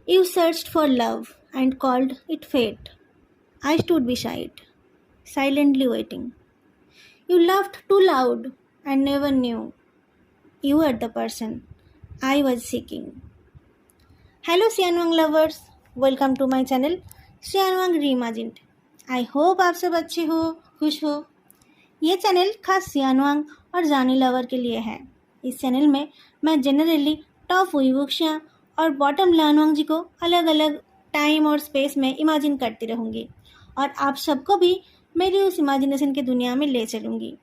You searched for love and called it fate. I stood beside, silently waiting. You laughed too loud and never knew you were the person I was seeking. Hello सियानवांग lovers, welcome to my channel सियानवांग reimagined. I hope आप सब अच्छे हो, खुश हो. ये channel खास सियानवांग और जानी लवर के लिए है. इस चैनल में मैं जनरली टॉप वुक्शिया और बॉटम लानवांग जी को अलग अलग टाइम और स्पेस में इमेजिन करती रहूँगी और आप सबको भी मेरी उस इमेजिनेशन की दुनिया में ले चलूँगी.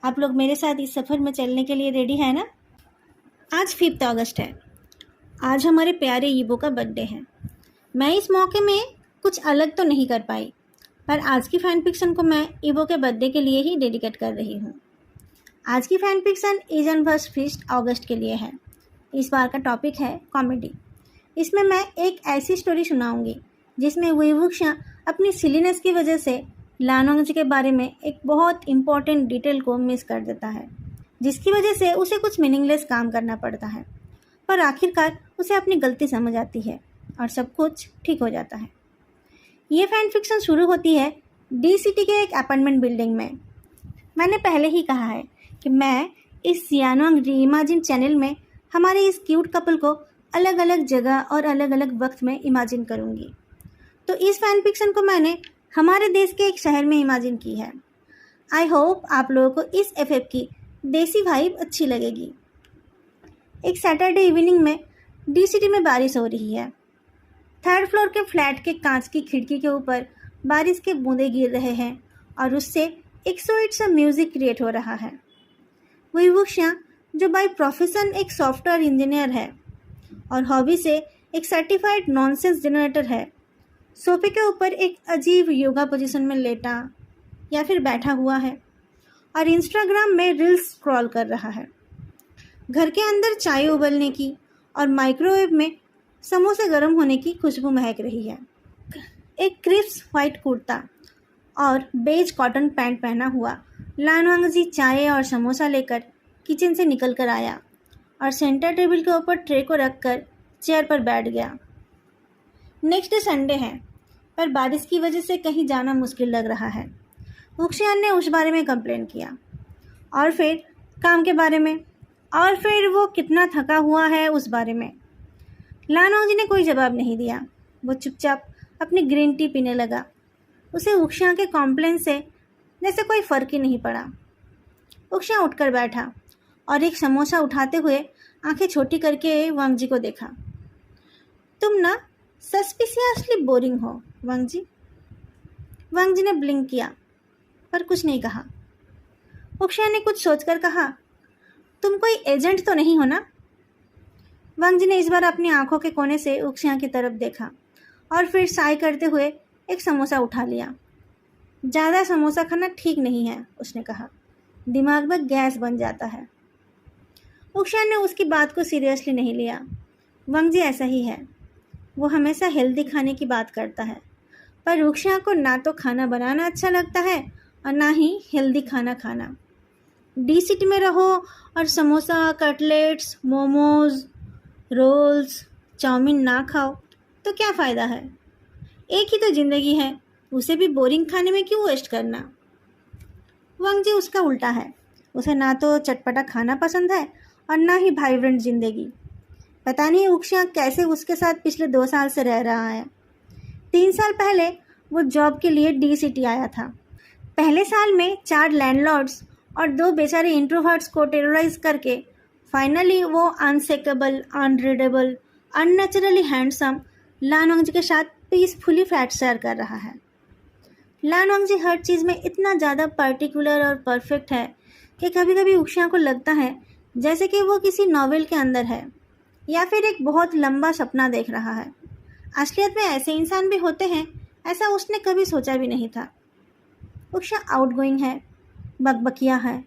आप लोग मेरे साथ इस सफ़र में चलने के लिए रेडी है ना? आज 5 अगस्त है. आज हमारे प्यारे ईबो का बर्थडे है. मैं इस मौके में कुछ अलग तो नहीं कर पाई, पर आज की फ़ैन फिक्शन को मैं ईबो के बर्थडे के लिए ही डेडिकेट कर रही हूँ. आज की फ़ैन फिक्शन ईजन वर्स 5 अगस्त के लिए है. इस बार का टॉपिक है कॉमेडी. इसमें मैं एक ऐसी स्टोरी सुनाऊंगी जिसमें वुक्शिया अपनी सिलीनेस की वजह से लानवांग जी के बारे में एक बहुत इम्पॉर्टेंट डिटेल को मिस कर देता है, जिसकी वजह से उसे कुछ मीनिंगलेस काम करना पड़ता है, पर आखिरकार उसे अपनी गलती समझ आती है और सब कुछ ठीक हो जाता है. ये फैन फिक्शन शुरू होती है डी सिटी के एक अपार्टमेंट बिल्डिंग में. मैंने पहले ही कहा है कि मैं इस सियानवांग रीइमेजिन चैनल में हमारे इस क्यूट कपल को अलग अलग जगह और अलग अलग वक्त में इमेजिन करूँगी. तो इस फैन फिक्शन को मैंने हमारे देश के एक शहर में इमेजिन की है. आई होप आप लोगों को इस एफएफ की देसी वाइब अच्छी लगेगी. एक सैटरडे इवनिंग में डी सिटी में बारिश हो रही है. 3rd फ्लोर के फ्लैट के कांच की खिड़की के ऊपर बारिश के बूंदे गिर रहे हैं और उससे एक स्वीट सा म्यूज़िक क्रिएट हो रहा है. वुक्शिया, जो बाय प्रोफेशन एक सॉफ्टवेयर इंजीनियर है और हॉबी से एक सर्टिफाइड नॉनसेंस जनरेटर है, सोफे के ऊपर एक अजीब योगा पोजीशन में लेटा या फिर बैठा हुआ है और इंस्टाग्राम में रील्स स्क्रॉल कर रहा है. घर के अंदर चाय उबलने की और माइक्रोवेव में समोसे गर्म होने की खुशबू महक रही है. एक क्रिस्प वाइट कुर्ता और बेज कॉटन पैंट पहना हुआ लानवांग जी चाय और समोसा लेकर किचन से निकल कर आया और सेंटर टेबल के ऊपर ट्रे को रखकर चेयर पर बैठ गया. नेक्स्ट डे संडे है, पर बारिश की वजह से कहीं जाना मुश्किल लग रहा है. वुक्शिया ने उस बारे में कंप्लेन किया और फिर काम के बारे में और फिर वो कितना थका हुआ है उस बारे में. लानवांग जी ने कोई जवाब नहीं दिया. वो चुपचाप अपनी ग्रीन टी पीने लगा. उसे वुक्शिया के कॉम्प्लेन से जैसे कोई फ़र्क ही नहीं पड़ा. वुक्शिया उठकर बैठा और एक समोसा उठाते हुए आंखें छोटी करके वांग जी को देखा. तुम ना सस्पिशियसली बोरिंग हो वांग जी. वांग जी ने ब्लिंक किया पर कुछ नहीं कहा. वुक्शिया ने कुछ सोचकर कहा, तुम कोई एजेंट तो नहीं हो ना? वांग जी ने इस बार अपनी आंखों के कोने से वुक्शिया की तरफ देखा और फिर साय करते हुए एक समोसा उठा लिया. ज़्यादा समोसा खाना ठीक नहीं है, उसने कहा. दिमाग में गैस बन जाता है. वुक्शिया ने उसकी बात को सीरियसली नहीं लिया. वांग जी ऐसा ही है, वो हमेशा हेल्दी खाने की बात करता है, पर वुक्शिया को ना तो खाना बनाना अच्छा लगता है और ना ही हेल्दी खाना खाना. डी सिटी में रहो और samosa, cutlets, momos, rolls, chow mein ना खाओ तो क्या फ़ायदा है? एक ही तो ज़िंदगी है, उसे भी बोरिंग खाने में क्यों वेस्ट करना? वांग जी उसका उल्टा है. उसे ना तो चटपटा खाना पसंद है और ना ही वाइब्रेंट ज़िंदगी. पता नहीं वुक्शिया कैसे उसके साथ पिछले 2 साल से रह रहा है. 3 साल पहले वो जॉब के लिए डी सिटी आया था. पहले साल में 4 लैंडलॉर्ड्स और 2 बेचारे इंट्रोवर्ट्स को टेरराइज करके फाइनली वो अनसेकेबल, अनरीडेबल, अननेचुरली हैंडसम लानवांग जी के साथ पीसफुली फ्लैट शेयर कर रहा है. लानवांग जी हर चीज़ में इतना ज़्यादा पर्टिकुलर और परफेक्ट है कि कभी कभी वुक्शिया को लगता है जैसे कि वो किसी नॉवेल के अंदर है या फिर एक बहुत लंबा सपना देख रहा है. असलियत में ऐसे इंसान भी होते हैं, ऐसा उसने कभी सोचा भी नहीं था. वुक्शिया आउटगोइंग है, बकबकिया है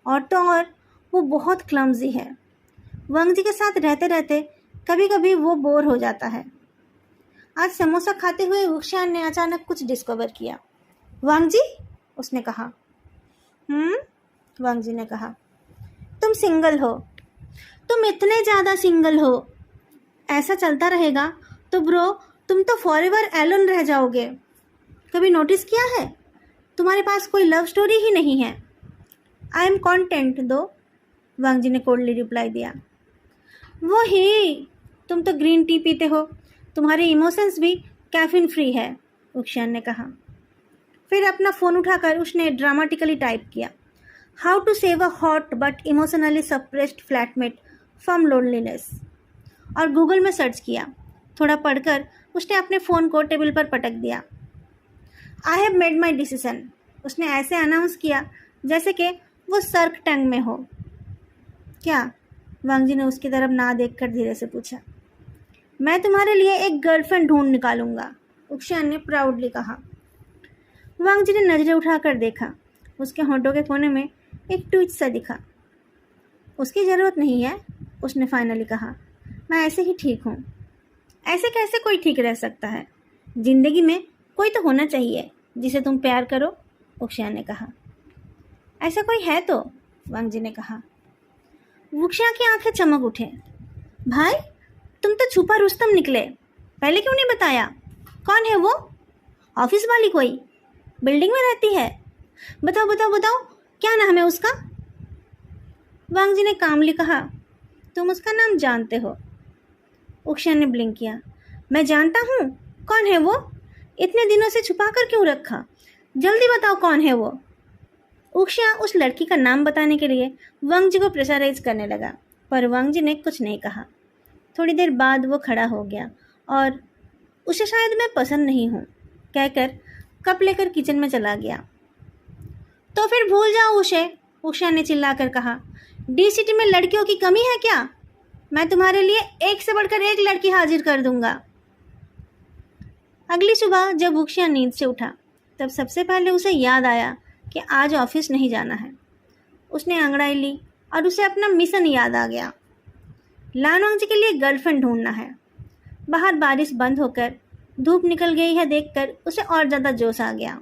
और तो और वो बहुत क्लमजी है. वांग जी के साथ रहते रहते कभी कभी वो बोर हो जाता है. आज समोसा खाते हुए वुक्शिया ने अचानक कुछ डिस्कवर किया. वांग जी, उसने कहा. वांग जी ने कहा, तुम सिंगल हो. तुम इतने ज़्यादा सिंगल हो. ऐसा चलता रहेगा तो ब्रो तुम तो फॉरएवर एलोन रह जाओगे। कभी नोटिस किया है तुम्हारे पास कोई लव स्टोरी ही नहीं है। आई एम कॉन्टेंट दो, वांग जी ने कोल्डली रिप्लाई दिया। वो ही, तुम तो ग्रीन टी पीते हो, तुम्हारे इमोशंस भी कैफीन फ्री है, उक्शियान ने कहा। फिर अपना फ़ोन उठाकर उसने ड्रामेटिकली टाइप किया, how to save a hot but emotionally suppressed flatmate from loneliness, और गूगल में सर्च किया। थोड़ा पढ़कर उसने अपने फ़ोन को टेबल पर पटक दिया। I have made my decision, उसने ऐसे अनाउंस किया जैसे कि वो सर्क टैंक में हो। क्या? वांग जी ने उसकी तरफ ना देखकर धीरे से पूछा। मैं तुम्हारे लिए एक गर्लफ्रेंड ढूंढ निकालूंगा, उक्शियान ने प्राउडली कहा। वांग जी ने नजरें उठाकर देखा। उसके होंठों के कोने में एक ट्वीट सा दिखा। उसकी ज़रूरत नहीं है, उसने फाइनली कहा। मैं ऐसे ही ठीक हूँ। ऐसे कैसे कोई ठीक रह सकता है? जिंदगी में कोई तो होना चाहिए जिसे तुम प्यार करो, उक्शियान ने कहा। ऐसा कोई है तो, वांग जी ने कहा। उक्शिया की आंखें चमक उठे। भाई तुम तो छुपा रुस्तम निकले, पहले क्यों नहीं बताया? कौन है वो? ऑफिस वाली कोई? बिल्डिंग में रहती है? बताओ बताओ बताओ, क्या नाम है उसका? वांग जी ने कामली कहा। तुम उसका नाम जानते हो? उक्शियान ने ब्लिंक किया। मैं जानता हूँ। कौन है वो? इतने दिनों से छुपा कर क्यों रखा? जल्दी बताओ कौन है वो? उक्शिया उस लड़की का नाम बताने के लिए वांग जी को प्रेशराइज करने लगा, पर वांग जी ने कुछ नहीं कहा। थोड़ी देर बाद वो खड़ा हो गया और उसे शायद मैं पसंद नहीं हूँ कहकर कप लेकर किचन में चला गया। तो फिर भूल जाओ उसे, उक्शिया ने चिल्लाकर कहा। डी सिटी में लड़कियों की कमी है क्या? मैं तुम्हारे लिए एक से बढ़कर एक लड़की हाजिर कर दूंगा। अगली सुबह जब उक्शिया नींद से उठा तब सबसे पहले उसे याद आया कि आज ऑफिस नहीं जाना है। उसने अंगड़ाई ली और उसे अपना मिशन याद आ गया। लानवांग जी के लिए गर्लफ्रेंड ढूंढना है। बाहर बारिश बंद होकर धूप निकल गई है देखकर उसे और ज़्यादा जोश आ गया।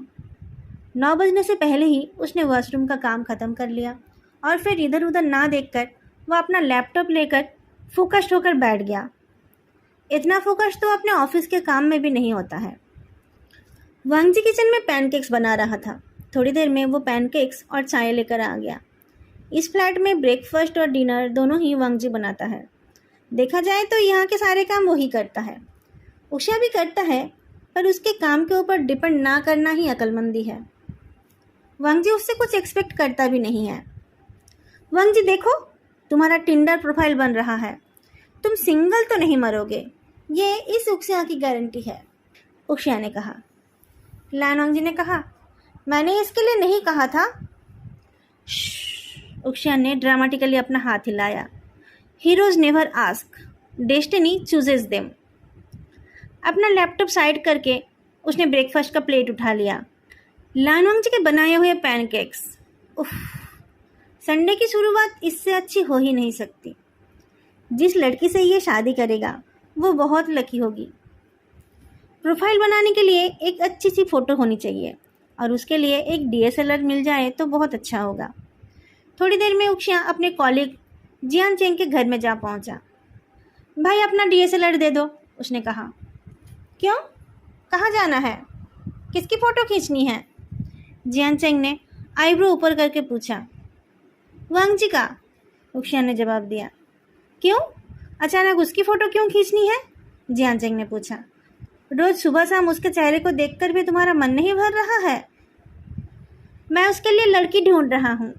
9 बजने से पहले ही उसने वॉशरूम का काम ख़त्म कर लिया और फिर इधर उधर ना देखकर वह अपना लैपटॉप लेकर फोकस्ड होकर बैठ गया। इतना फोकस तो अपने ऑफिस के काम में भी नहीं होता है। वांग जी किचन में पैनकेक्स बना रहा था। थोड़ी देर में वो पैनकेक्स और चाय लेकर आ गया। इस फ्लैट में ब्रेकफास्ट और डिनर दोनों ही वांग जी बनाता है। देखा जाए तो यहाँ के सारे काम वही करता है। उषा भी करता है, पर उसके काम के ऊपर डिपेंड ना करना ही अक्लमंदी है। वांग जी उससे कुछ एक्सपेक्ट करता भी नहीं है। वांग जी देखो, तुम्हारा टिंडर प्रोफाइल बन रहा है। तुम सिंगल तो नहीं मरोगे, ये इस उक्शिया की गारंटी है, उक्शिया ने कहा। लानवांग जी ने कहा, मैंने इसके लिए नहीं कहा था। उक्शिया ने ड्रामेटिकली अपना हाथ हिलाया। Heroes never ask, destiny chooses them. अपना लैपटॉप साइड करके उसने ब्रेकफास्ट का प्लेट उठा लिया। लानवांग जी के बनाए हुए पैनकेक्स। उफ, संडे की शुरुआत इससे अच्छी हो ही नहीं सकती। जिस लड़की से ये शादी करेगा वो बहुत लकी होगी। प्रोफाइल बनाने के लिए एक अच्छी सी फ़ोटो होनी चाहिए और उसके लिए एक DSLR मिल जाए तो बहुत अच्छा होगा। थोड़ी देर में उक्शिया अपने कॉलीग जियान चेंग के घर में जा पहुंचा। भाई अपना DSLR दे दो, उसने कहा। क्यों? कहाँ जाना है? किसकी फ़ोटो खींचनी है? जियान चेंग ने आईब्रो ऊपर करके पूछा। वांग जी का, उक्शिया ने जवाब दिया। क्यों? अचानक उसकी फ़ोटो क्यों खींचनी है? जियान चेंग ने पूछा। रोज़ सुबह शाम उसके चेहरे को देखकर भी तुम्हारा मन नहीं भर रहा है? मैं उसके लिए लड़की ढूंढ रहा हूँ।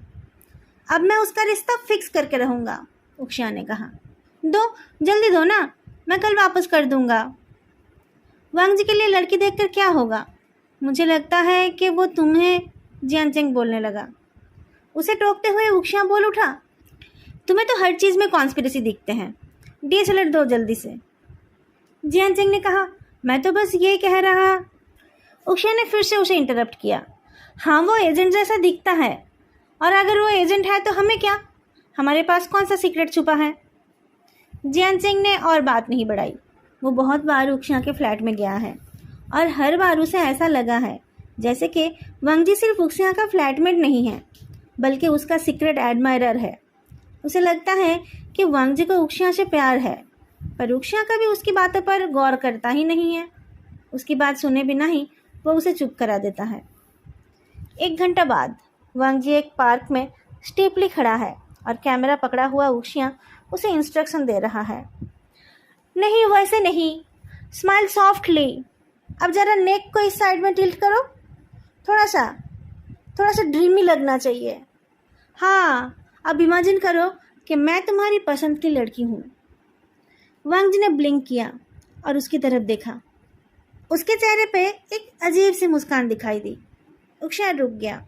अब मैं उसका रिश्ता फिक्स करके रहूँगा, उक्शिया ने कहा। दो, जल्दी दो ना, मैं कल वापस कर दूँगा। वांग जी के लिए लड़की देखकर क्या होगा? मुझे लगता है कि वो तुम्हें, जियान चेंग बोलने लगा। उसे टोकते हुए उक्शिया बोल उठा। तुम्हें तो हर चीज़ में कॉन्स्पिरेसी दिखते हैं। DSLR दो जल्दी से। जियान चेंग ने कहा, मैं तो बस ये कह रहा। उक्शिया ने फिर से उसे इंटरप्ट किया। हाँ, वो एजेंट जैसा दिखता है, और अगर वो एजेंट है तो हमें क्या? हमारे पास कौन सा सीक्रेट छुपा है? जियान चेंग ने और बात नहीं बढ़ाई। वो बहुत बार उक्शिया के फ्लैट में गया है और हर बार उसे ऐसा लगा है जैसे कि वांग जी सिर्फ उक्शिया का फ्लैटमेट नहीं है बल्कि उसका सीक्रेट एडमायरर है। उसे लगता है कि वांग जी को उक्शिया से प्यार है पर उक्षिया कभी उसकी बातों पर गौर करता ही नहीं है। उसकी बात सुने बिना ही वो उसे चुप करा देता है। 1 घंटा बाद वांगजी एक पार्क में स्टीपली खड़ा है और कैमरा पकड़ा हुआ उक्षिया उसे इंस्ट्रक्शन दे रहा है। नहीं, वैसे नहीं, स्माइल सॉफ्टली, अब जरा नेक को इस साइड में टिल्ट करो, थोड़ा सा ड्रीमी लगना चाहिए। हाँ, अब इमेजिन करो कि मैं तुम्हारी पसंद की लड़की हूँ। वांगजी ने ब्लिंक किया और उसकी तरफ देखा। उसके चेहरे पे एक अजीब सी मुस्कान दिखाई दी। उक्षिया रुक गया।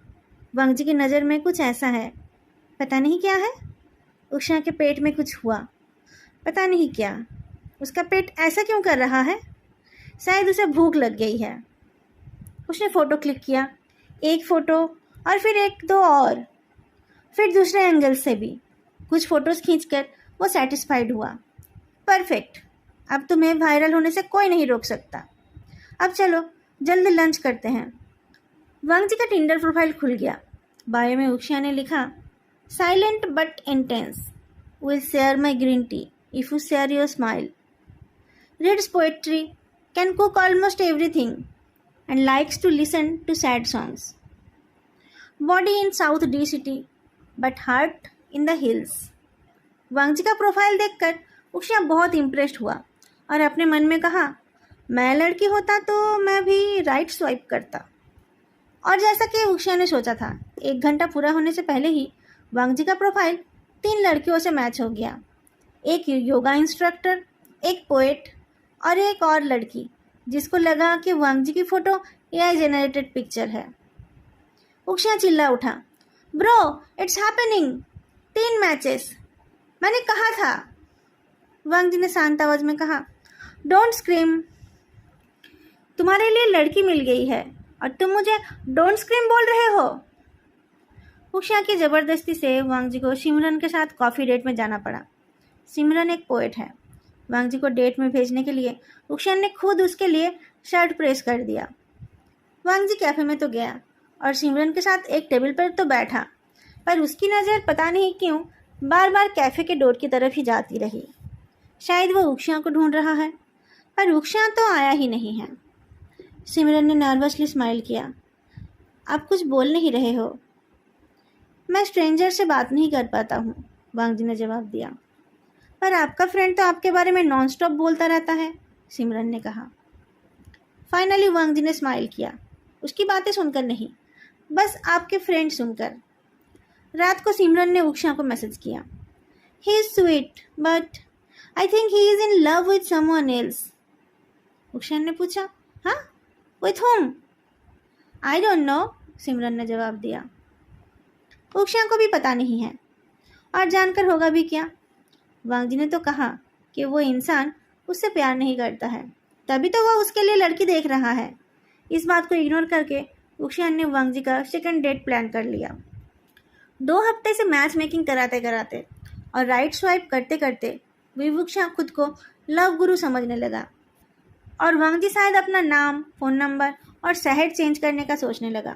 वांगजी की नज़र में कुछ ऐसा है, पता नहीं क्या है। उक्षिया के पेट में कुछ हुआ, पता नहीं क्या। उसका पेट ऐसा क्यों कर रहा है? शायद उसे भूख लग गई है। उसने फ़ोटो क्लिक किया, एक फ़ोटो और फिर एक दो और, फिर दूसरे एंगल से भी कुछ फ़ोटोज़ खींचकर वो सेटिस्फाइड हुआ। परफेक्ट, अब तुम्हें वायरल होने से कोई नहीं रोक सकता। अब चलो जल्द लंच करते हैं। वांगजी का टिंडर प्रोफाइल खुल गया। बायो में उक्षिया ने लिखा, silent but intense, will share my green tea if you share your smile, reads poetry, can cook almost everything and likes to listen to sad songs, body in South D city but heart in the hills. Wangji का profile देखकर उक्षिया बहुत impressed हुआ और अपने मन में कहा, मैं लड़की होता तो मैं भी राइट स्वाइप करता। और जैसा कि उक्षिया ने सोचा था, 1 घंटा पूरा होने से पहले ही वांगजी का प्रोफाइल 3 लड़कियों से मैच हो गया। एक योगा इंस्ट्रक्टर, एक पोएट और एक और लड़की जिसको लगा कि वांगजी की फ़ोटो AI जनरेटेड पिक्चर है। उक्षिया चिल्ला उठा, ब्रो इट्स हैपनिंग, 3 मैचेस, मैंने कहा था। वांगजी ने शांत आवाज में कहा, डोंट स्क्रीम, तुम्हारे लिए लड़की मिल गई है और तुम मुझे डोंट स्क्रीम बोल रहे हो। उक्षिया की ज़बरदस्ती से वांगजी को सिमरन के साथ कॉफ़ी डेट में जाना पड़ा। सिमरन एक पोएट है। वांगजी को डेट में भेजने के लिए उक्षिया ने खुद उसके लिए शर्ट प्रेस कर दिया। वांगजी कैफ़े में तो गया और सिमरन के साथ एक टेबल पर तो बैठा, पर उसकी नज़र पता नहीं क्यों बार बार कैफ़े के डोर की तरफ ही जाती रही। शायद वो उक्षिया को ढूंढ रहा है, पर उक्षिया तो आया ही नहीं है। सिमरन ने नर्वसली स्माइल किया, आप कुछ बोल नहीं रहे हो? मैं स्ट्रेंजर से बात नहीं कर पाता हूँ, वांगजी ने जवाब दिया। पर आपका फ्रेंड तो आपके बारे में नॉन स्टॉप बोलता रहता है, सिमरन ने कहा। फाइनली वांगजी ने स्माइल किया, उसकी बातें सुनकर नहीं, बस आपके फ्रेंड सुनकर। रात को सिमरन ने उक्षिया को मैसेज किया, he is sweet but I think he is in love with someone else. Ukshiya ने पूछा, हाँ, with whom? I don't know, Simran ने जवाब दिया। उक्षिया को भी पता नहीं है, और जानकर होगा भी क्या। वांगजी ने तो कहा कि वो इंसान उससे प्यार नहीं करता है, तभी तो वह उसके लिए लड़की देख रहा है। इस बात को इग्नोर करके उक्षिया ने वांगजी का सेकंड डेट प्लान कर लिया। 2 हफ्ते से मैच मेकिंग कराते कराते और राइट स्वाइप करते करते विवुक्षा खुद को लव गुरु समझने लगा और वांगजी शायद अपना नाम, फ़ोन नंबर और शहर चेंज करने का सोचने लगा।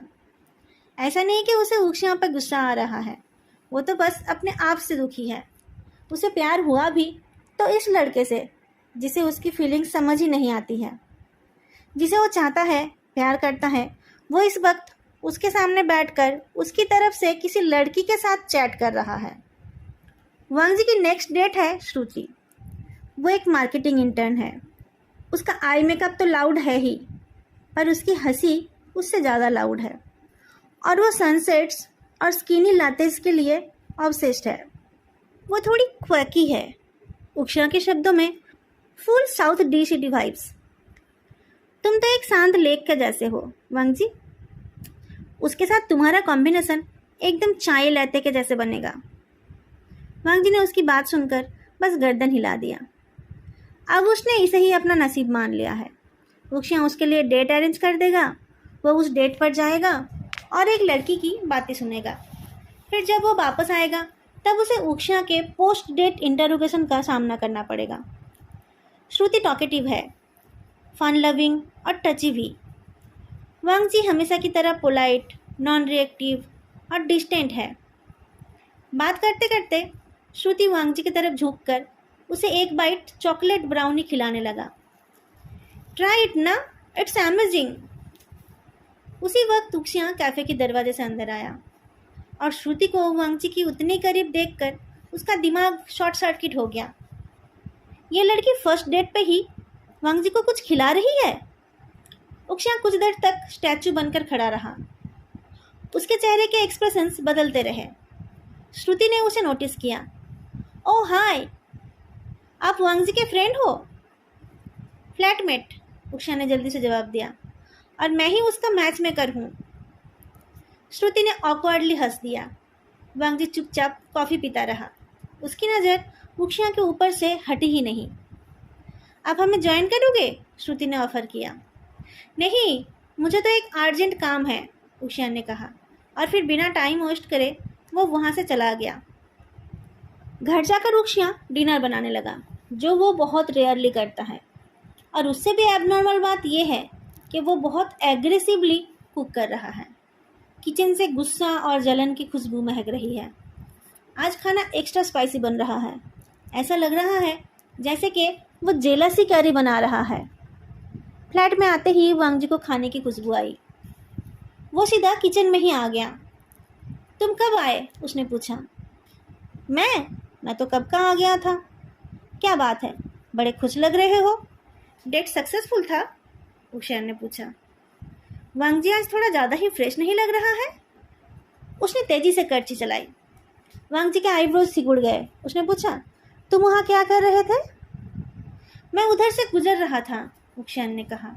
ऐसा नहीं कि उसे उक्षिया पर गुस्सा आ रहा है, वो तो बस अपने आप से दुखी है। उसे प्यार हुआ भी तो इस लड़के से जिसे उसकी फीलिंग्स समझ ही नहीं आती है। जिसे वो चाहता है, प्यार करता है, वो इस वक्त उसके सामने बैठकर उसकी तरफ से किसी लड़की के साथ चैट कर रहा है। वांगजी की नेक्स्ट डेट है श्रुति। वो एक मार्केटिंग इंटर्न है। उसका आई मेकअप तो लाउड है ही, पर उसकी हंसी उससे ज़्यादा लाउड है और वो सनसेट्स और स्किनी लातेस के लिए ऑब्सेस्ड है। वो थोड़ी क्वैकी है, उक्षिया के शब्दों में full south D city vibes. तुम तो एक शांत लेक के जैसे हो वांगजी, उसके साथ तुम्हारा कॉम्बिनेशन एकदम चाय लाते के जैसे बनेगा। वांगजी ने उसकी बात सुनकर बस गर्दन हिला दिया। अब उसने इसे ही अपना नसीब मान लिया है। उक्षिया उसके लिए डेट अरेंज कर देगा, वो उस डेट पर जाएगा और एक लड़की की बातें सुनेगा। फिर जब वो वापस आएगा तब उसे उक्षिया के पोस्ट डेट इंटरोगेशन का सामना करना पड़ेगा। श्रुति टॉकेटिव है, फन लविंग और टची भी। वांगजी हमेशा की तरह पोलाइट, नॉन रिएक्टिव और डिस्टेंट है। बात करते करते श्रुति वांगजी की तरफ झुककर उसे एक बाइट चॉकलेट ब्राउनी खिलाने लगा। ट्राई इट ना, इट्स अमेजिंग। उसी वक्त उक्षियाँ कैफे के दरवाजे से अंदर आया और श्रुति को वांगजी की उतने करीब देखकर उसका दिमाग शॉर्ट सर्किट हो गया। ये लड़की फर्स्ट डेट पे ही वांगजी को कुछ खिला रही है। उक्षियाँ कुछ देर तक स्टैचू बनकर खड़ा रहा। उसके चेहरे के एक्सप्रेशंस बदलते रहे। श्रुति ने उसे नोटिस किया। ओह हाय, आप वांगजी के फ्रेंड हो? फ्लैटमेट, उक्षियाँ ने जल्दी से जवाब दिया। और मैं ही उसका मैच मेकर हूँ। श्रुति ने ऑकवर्डली हंस दिया। वांगजी चुपचाप कॉफ़ी पीता रहा। उसकी नज़र उक्षियाँ के ऊपर से हटी ही नहीं। आप हमें ज्वाइन करोगे? श्रुति ने ऑफर किया। नहीं, मुझे तो एक अर्जेंट काम है, उक्षियाँ ने कहा और फिर बिना टाइम वेस्ट करे वो वहाँ से चला गया। घर जाकर उक्षियाँ डिनर बनाने लगा, जो वो बहुत रेयरली करता है। और उससे भी एबनॉर्मल बात यह है कि वो बहुत एग्रेसिवली कुक कर रहा है। किचन से गुस्सा और जलन की खुशबू महक रही है। आज खाना एक्स्ट्रा स्पाइसी बन रहा है। ऐसा लग रहा है जैसे कि वो जेलसी करी बना रहा है। फ्लैट में आते ही वांगजी को खाने की खुशबू आई। वो सीधा किचन में ही आ गया। तुम कब आए? उसने पूछा। मैं तो कब का आ गया था। क्या बात है, बड़े खुश लग रहे हो। डेट सक्सेसफुल था? उक्षियाँ ने पूछा। वांगजी आज थोड़ा ज़्यादा ही फ्रेश नहीं लग रहा है? उसने तेजी से करची चलाई। वांगजी के आईब्रोज सिकुड़ गए। उसने पूछा, तुम वहाँ क्या कर रहे थे? मैं उधर से गुजर रहा था, उक्षियाँ ने कहा।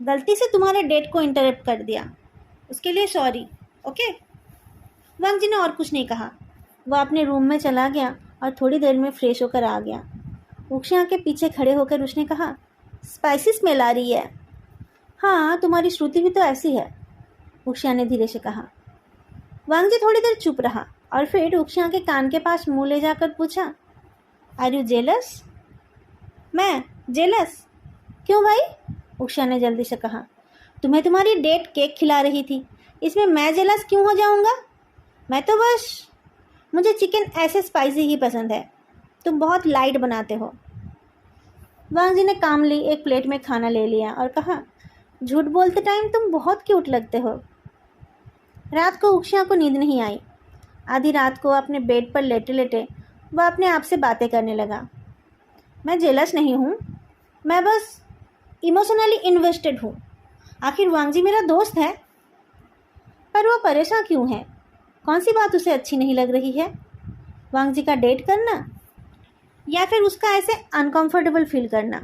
गलती से तुम्हारे डेट को इंटरप्ट कर दिया, उसके लिए सॉरी। ओके। वांगजी ने और कुछ नहीं कहा। वह अपने रूम में चला गया और थोड़ी देर में फ्रेश होकर आ गया। उक्षियाँ के पीछे खड़े होकर उसने कहा, स्पाइसी स्मेल आ रही है। हाँ, तुम्हारी श्रुति भी तो ऐसी है, उक्षियाँ ने धीरे से कहा। वांगजी थोड़ी देर चुप रहा और फिर उक्षियाँ के कान के पास मुंह ले जाकर पूछा, आर यू जेलस? मैं जेलस? क्यों भाई? उक्षियाँ ने जल्दी से कहा। तुम्हें तुम्हारी डेट केक खिला रही थी, इसमें मैं जेलस क्यों हो जाऊँगा? मुझे चिकन ऐसे स्पाइसी ही पसंद है। तुम बहुत लाइट बनाते हो। वांगजी ने कामली एक प्लेट में खाना ले लिया और कहा, झूठ बोलते टाइम तुम बहुत क्यूट लगते हो। रात को उक्षियाँ को नींद नहीं आई। आधी रात को अपने बेड पर लेटे लेटे वह अपने आप से बातें करने लगा। मैं जेलस नहीं हूँ, मैं बस इमोशनली इन्वेस्टेड हूँ। आखिर वांगजी मेरा दोस्त है। पर वो परेशान क्यों है? कौन सी बात उसे अच्छी नहीं लग रही है? वांगजी का डेट करना या फिर उसका ऐसे अनकंफर्टेबल फील करना?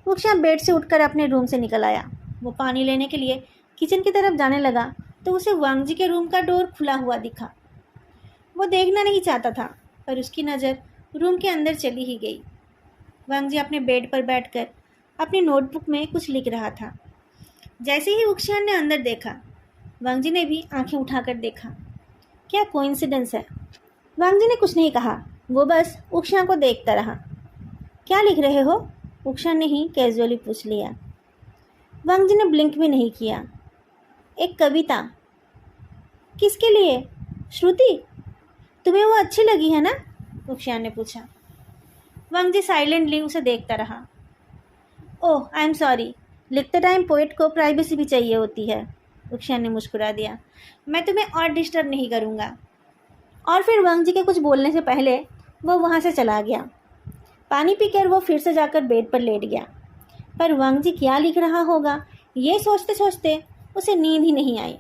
उक्षियाँ बेड से उठकर अपने रूम से निकल आया। वो पानी लेने के लिए किचन की तरफ जाने लगा तो उसे वांगजी के रूम का डोर खुला हुआ दिखा। वो देखना नहीं चाहता था, पर उसकी नज़र रूम के अंदर चली ही गई। वांगजी अपने बेड पर बैठकर अपनी नोटबुक में कुछ लिख रहा था। जैसे ही उक्षियाँ ने अंदर देखा, वांगजी ने भी आंखें उठाकर देखा। क्या कोइंसिडेंस है। वांगजी ने कुछ नहीं कहा, वो बस उक्षियाँ को देखता रहा। क्या लिख रहे हो? उक्षियाँ ने ही कैजुअली पूछ लिया। वांगजी ने ब्लिंक भी नहीं किया। एक कविता। किसके लिए? श्रुति, तुम्हें वो अच्छी लगी है ना? उक्षियाँ ने पूछा। वांगजी साइलेंटली उसे देखता रहा। ओह, आई एम सॉरी, लिखते टाइम पोएट को प्राइवेसी भी चाहिए होती है, उक्षियाँ ने मुस्कुरा दिया। मैं तुम्हें और डिस्टर्ब नहीं करूँगा। और फिर वांगजी के कुछ बोलने से पहले वो वहाँ से चला गया। पानी पीकर वो फिर से जाकर बेड पर लेट गया। पर वांगजी क्या लिख रहा होगा, ये सोचते सोचते उसे नींद ही नहीं आई।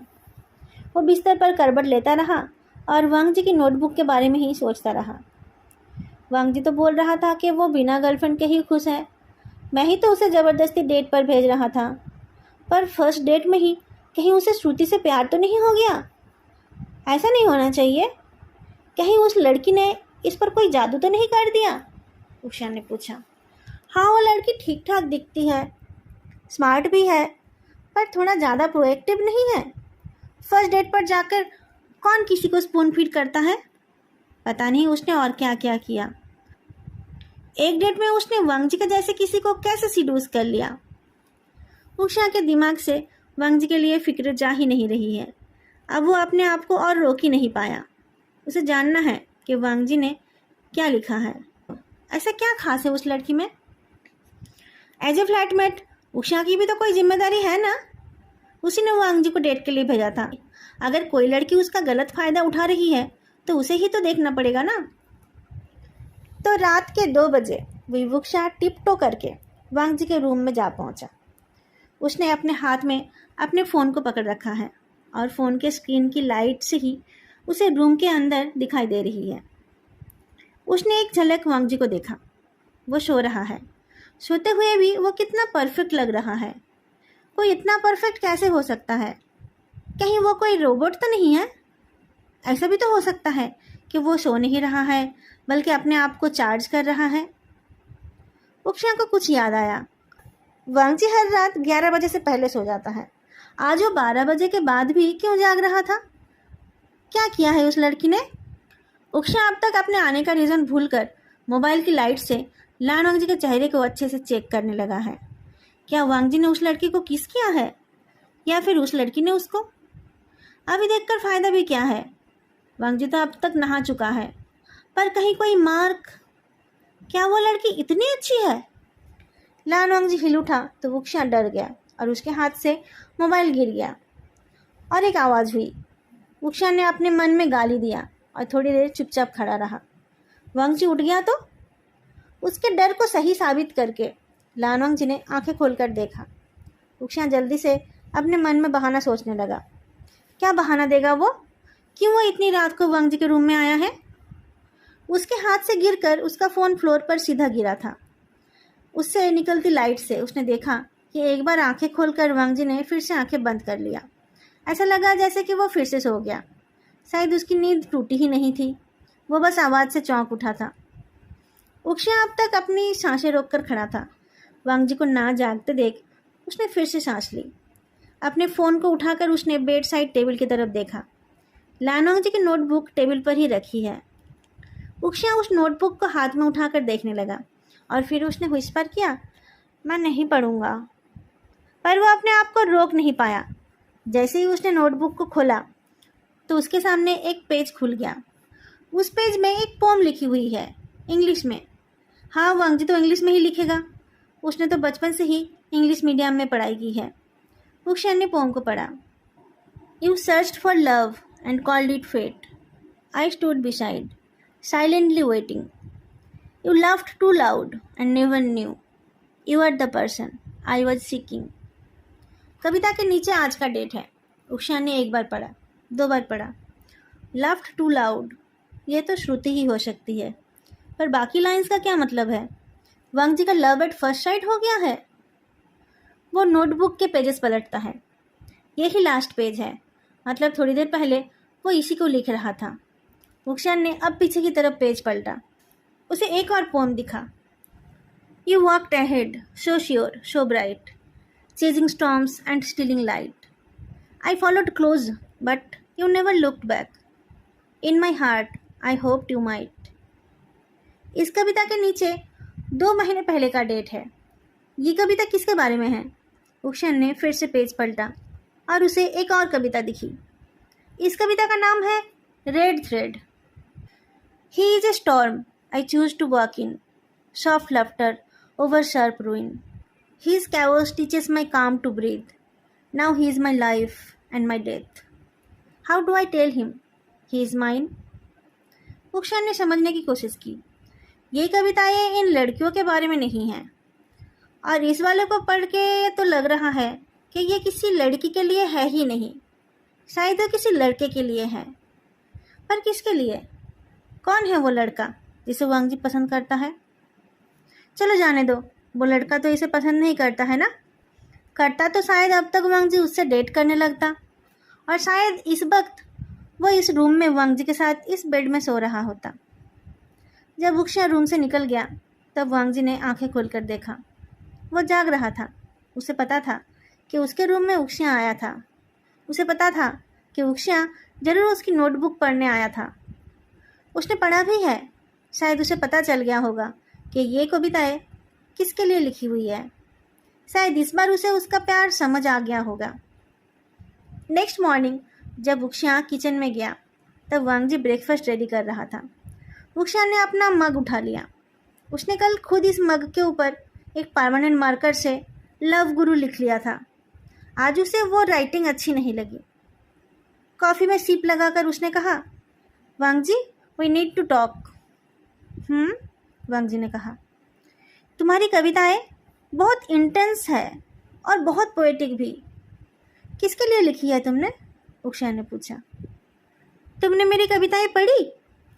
वो बिस्तर पर करवट लेता रहा और वांगजी की नोटबुक के बारे में ही सोचता रहा। वांगजी तो बोल रहा था कि वो बिना गर्लफ्रेंड के ही खुश है। मैं ही तो उसे ज़बरदस्ती डेट पर भेज रहा था। पर फर्स्ट डेट में ही कहीं उसे श्रुति से प्यार तो नहीं हो गया? ऐसा नहीं होना चाहिए। कहीं उस लड़की ने इस पर कोई जादू तो नहीं कर दिया? उक्षियाँ ने पूछा। हाँ, वो लड़की ठीक ठाक दिखती है, स्मार्ट भी है, पर थोड़ा ज़्यादा प्रोएक्टिव नहीं है। फर्स्ट डेट पर जाकर कौन किसी को स्पून फीड करता है? पता नहीं उसने और क्या क्या किया। एक डेट में उसने वांगजी के जैसे किसी को कैसे सीडूस कर लिया? उक्षियाँ के दिमाग से वांगजी के लिए फिक्र जा ही नहीं रही है। अब वो अपने आप को और रोक ही नहीं पाया। उसे जानना है कि वांगजी ने क्या लिखा है। ऐसा क्या खास है उस लड़की में? एज ए फ्लैटमेट उषा की भी तो कोई जिम्मेदारी है ना। उसी ने वांग जी को डेट के लिए भेजा था। अगर कोई लड़की उसका गलत फायदा उठा रही है तो उसे ही तो देखना पड़ेगा ना। तो रात के 2 बजे विवुक्षा टिपटो करके वांग जी के रूम में जा पहुंचा। उसने अपने हाथ में अपने फ़ोन को पकड़ रखा है और फ़ोन के स्क्रीन की लाइट से ही उसे रूम के अंदर दिखाई दे रही है। उसने एक झलक वांग जी को देखा। वो सो रहा है। सोते हुए भी वो कितना परफेक्ट लग रहा है। कोई इतना परफेक्ट कैसे हो सकता है? कहीं वो कोई रोबोट तो नहीं है? ऐसा भी तो हो सकता है कि वो सो नहीं रहा है बल्कि अपने आप को चार्ज कर रहा है। उक्षा को कुछ याद आया। वांग जी हर रात 11 बजे से पहले सो जाता है। आज वो 12 बजे के बाद भी क्यों जाग रहा था? क्या किया है उस लड़की ने? उक्षा अब तक अपने आने का रीज़न भूलकर मोबाइल की लाइट से लान वांग जी के चेहरे को अच्छे से चेक करने लगा है। क्या वांग जी ने उस लड़की को किस किया है या फिर उस लड़की ने उसको? अभी देखकर फ़ायदा भी क्या है? वांग जी तो अब तक नहा चुका है, पर कहीं कोई मार्क? क्या वो लड़की इतनी अच्छी है? लान वांग जी हिल उठा तो उक्षा डर गया और उसके हाथ से मोबाइल गिर गया और एक आवाज़ हुई। उक्षा ने अपने मन में गाली दिया और थोड़ी देर चुपचाप खड़ा रहा। वांग जी उठ गया तो उसके डर को सही साबित करके लान वांग जी ने आंखें खोलकर देखा। उक्षा जल्दी से अपने मन में बहाना सोचने लगा। क्या बहाना देगा वो? क्यों वो इतनी रात को वांग जी के रूम में आया है? उसके हाथ से गिरकर उसका फ़ोन फ्लोर पर सीधा गिरा था। उससे निकलती लाइट से उसने देखा कि एक बार आंखें खोलकर वांग जी ने फिर से आंखें बंद कर लिया। ऐसा लगा जैसे कि वो फिर से सो गया। शायद उसकी नींद टूटी ही नहीं थी, वो बस आवाज़ से चौंक उठा था। उक्षा अब तक अपनी सांसें रोककर खड़ा था। वांग जी को ना जागते देख उसने फिर से सांस ली। अपने फ़ोन को उठाकर उसने बेड साइड टेबल की तरफ देखा। लान वांग जी की नोटबुक टेबल पर ही रखी है। उक्षा उस नोटबुक को हाथ में उठाकर देखने लगा और फिर उसने व्हिस्पर किया, मैं नहीं पढ़ूंगा। पर वो अपने आप को रोक नहीं पाया। जैसे ही उसने नोटबुक को खोला तो उसके सामने एक पेज खुल गया। उस पेज में एक पोम लिखी हुई है इंग्लिश में। हाँ, वांग जी तो इंग्लिश में ही लिखेगा। उसने तो बचपन से ही इंग्लिश मीडियम में पढ़ाई की है। उक्षा ने पोम को पढ़ा। You searched for love and called it fate. I stood beside, silently waiting. You laughed too loud and never knew. You are the person I was seeking. कविता के नीचे आज का डेट है। उक्षा ने एक बार पढ़ा, 2 बार पढ़ा। Laughed too loud, ये तो श्रुति ही हो सकती है, पर बाकी लाइंस का क्या मतलब है? वांग जी का लव एट फर्स्ट साइट हो गया है? वो नोटबुक के पेजेस पलटता है। यही लास्ट पेज है, मतलब थोड़ी देर पहले वो इसी को लिख रहा था। उक्षा ने अब पीछे की तरफ पेज पलटा। उसे एक और पोम दिखा। You walked ahead, so sure, so bright, chasing storms and stealing light. I followed close, but you never looked back. In my heart I hoped you might. इस कविता के नीचे 2 महीने पहले का डेट है। ये कविता किसके बारे में है? उक्षा ने फिर से पेज पलटा और उसे एक और कविता दिखी। इस कविता का नाम है red thread. He is a storm I choose to walk in, soft laughter over sharp ruin. His chaos teaches my calm to breathe. Now he is my life and my death. How do I tell him he is mine? उक्षा ने समझने की कोशिश की। ये कविताएं इन लड़कियों के बारे में नहीं हैं, और इस वाले को पढ़ के तो लग रहा है कि ये किसी लड़की के लिए है ही नहीं, शायद वो किसी लड़के के लिए है। पर किसके लिए? कौन है वो लड़का जिसे वांग जी पसंद करता है? चलो जाने दो, वो लड़का तो इसे पसंद नहीं करता है ना। करता तो शायद अब तक वांग जी उससे डेट करने लगता, और शायद इस वक्त वो इस रूम में वांग जी के साथ इस बेड में सो रहा होता। जब उक्षा रूम से निकल गया तब वांग जी ने आंखें खोलकर देखा। वो जाग रहा था। उसे पता था कि उसके रूम में उक्षा आया था। उसे पता था कि उक्षा जरूर उसकी नोटबुक पढ़ने आया था। उसने पढ़ा भी है। शायद उसे पता चल गया होगा कि ये कविताएं किसके लिए लिखी हुई है। शायद इस बार उसे उसका प्यार समझ आ गया होगा। नेक्स्ट मॉर्निंग जब उक्षा किचन में गया तब वांग जी ब्रेकफास्ट रेडी कर रहा था। उक्षा ने अपना मग उठा लिया। उसने कल खुद इस मग के ऊपर एक परमानेंट मार्कर से लव गुरु लिख लिया था। आज उसे वो राइटिंग अच्छी नहीं लगी। कॉफ़ी में सिप लगाकर उसने कहा, वांग जी, वी नीड टू टॉक। वांग जी ने कहा, तुम्हारी कविताएं बहुत इंटेंस है और बहुत पोएटिक भी। किसके लिए लिखी है तुमने? उक्षान ने पूछा। तुमने मेरी कविताएं पढ़ी,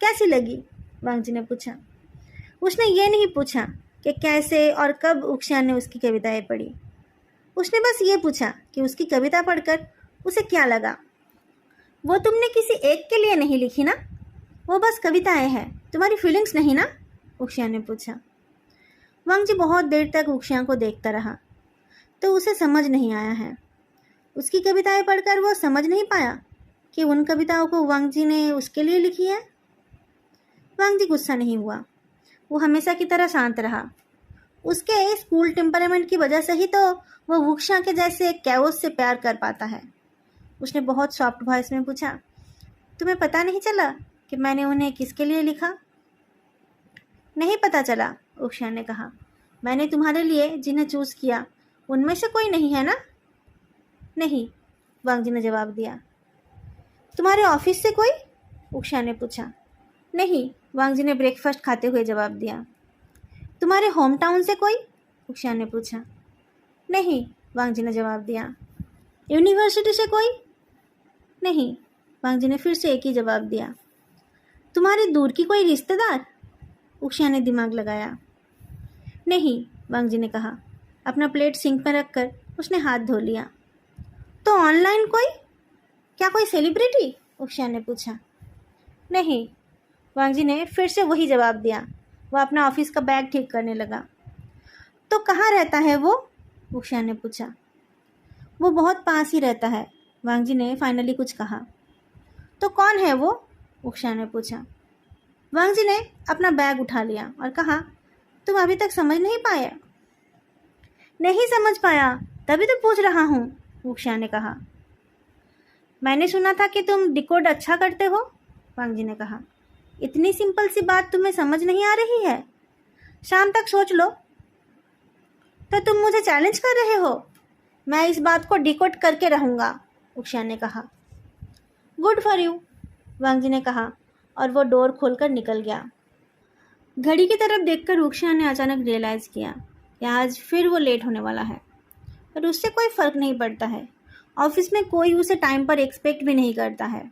कैसी लगी? वांग जी ने पूछा। उसने ये नहीं पूछा कि कैसे और कब उक्षान ने उसकी कविताएं पढ़ी। उसने बस ये पूछा कि उसकी कविता पढ़कर उसे क्या लगा। वो तुमने किसी एक के लिए नहीं लिखी ना? वो बस कविताएं हैं, तुम्हारी फीलिंग्स नहीं ना? उक्षान ने पूछा। वांग जी बहुत देर तक उक्षान को देखता रहा, तो उसे समझ नहीं आया है। उसकी कविताएं पढ़कर वो समझ नहीं पाया कि उन कविताओं को वांग जी ने उसके लिए लिखी है। वांग जी गुस्सा नहीं हुआ। वो हमेशा की तरह शांत रहा। उसके स्कूल टेम्परामेंट की वजह से ही तो वो वुक्षा के जैसे कैओस से प्यार कर पाता है। उसने बहुत सॉफ्ट वॉइस में पूछा, तुम्हें पता नहीं चला कि मैंने उन्हें किसके लिए लिखा? नहीं पता चला, उक्षान ने कहा। मैंने तुम्हारे लिए जिन्हें चूज़ किया उनमें से कोई नहीं है ना? नहीं, वांग जी ने जवाब दिया। तुम्हारे ऑफिस से कोई? उक्षान ने पूछा। नहीं, वांग जी ने ब्रेकफास्ट खाते हुए जवाब दिया। तुम्हारे होम टाउन से कोई? उक्षान ने पूछा। नहीं, वांग जी ने जवाब दिया। यूनिवर्सिटी से कोई? नहीं, वांग जी ने फिर से एक ही जवाब दिया। तुम्हारे दूर की कोई रिश्तेदार? उक्षान ने दिमाग लगाया। नहीं, वांग जी ने कहा। अपना प्लेट सिंक में रखकर उसने हाथ धो लिया। तो ऑनलाइन कोई? क्या कोई सेलिब्रिटी? उक्षान ने पूछा। नहीं, वांग जी ने फिर से वही जवाब दिया। वह अपना ऑफिस का बैग ठीक करने लगा। तो कहाँ रहता है वो? उक्षान ने पूछा। वो बहुत पास ही रहता है, वांग जी ने फाइनली कुछ कहा। तो कौन है वो? उक्षान ने पूछा। वांग जी ने अपना बैग उठा लिया और कहा, तुम अभी तक समझ नहीं पाए? नहीं समझ पाया, तभी तो पूछ रहा हूँ, उक्षान ने कहा। मैंने सुना था कि तुम डिकोड अच्छा करते हो, वांग जी ने कहा। इतनी सिंपल सी बात तुम्हें समझ नहीं आ रही है? शाम तक सोच लो। तो तुम मुझे चैलेंज कर रहे हो? मैं इस बात को डिकोड करके रहूँगा, उक्षान ने कहा। गुड फॉर यू, वांग जी ने कहा और वो डोर खोलकर निकल गया। घड़ी की तरफ देखकर उक्षान ने अचानक रियलाइज़ किया कि आज फिर वो लेट होने वाला है, पर उससे कोई फ़र्क नहीं पड़ता है। ऑफिस में कोई उसे टाइम पर एक्सपेक्ट भी नहीं करता है।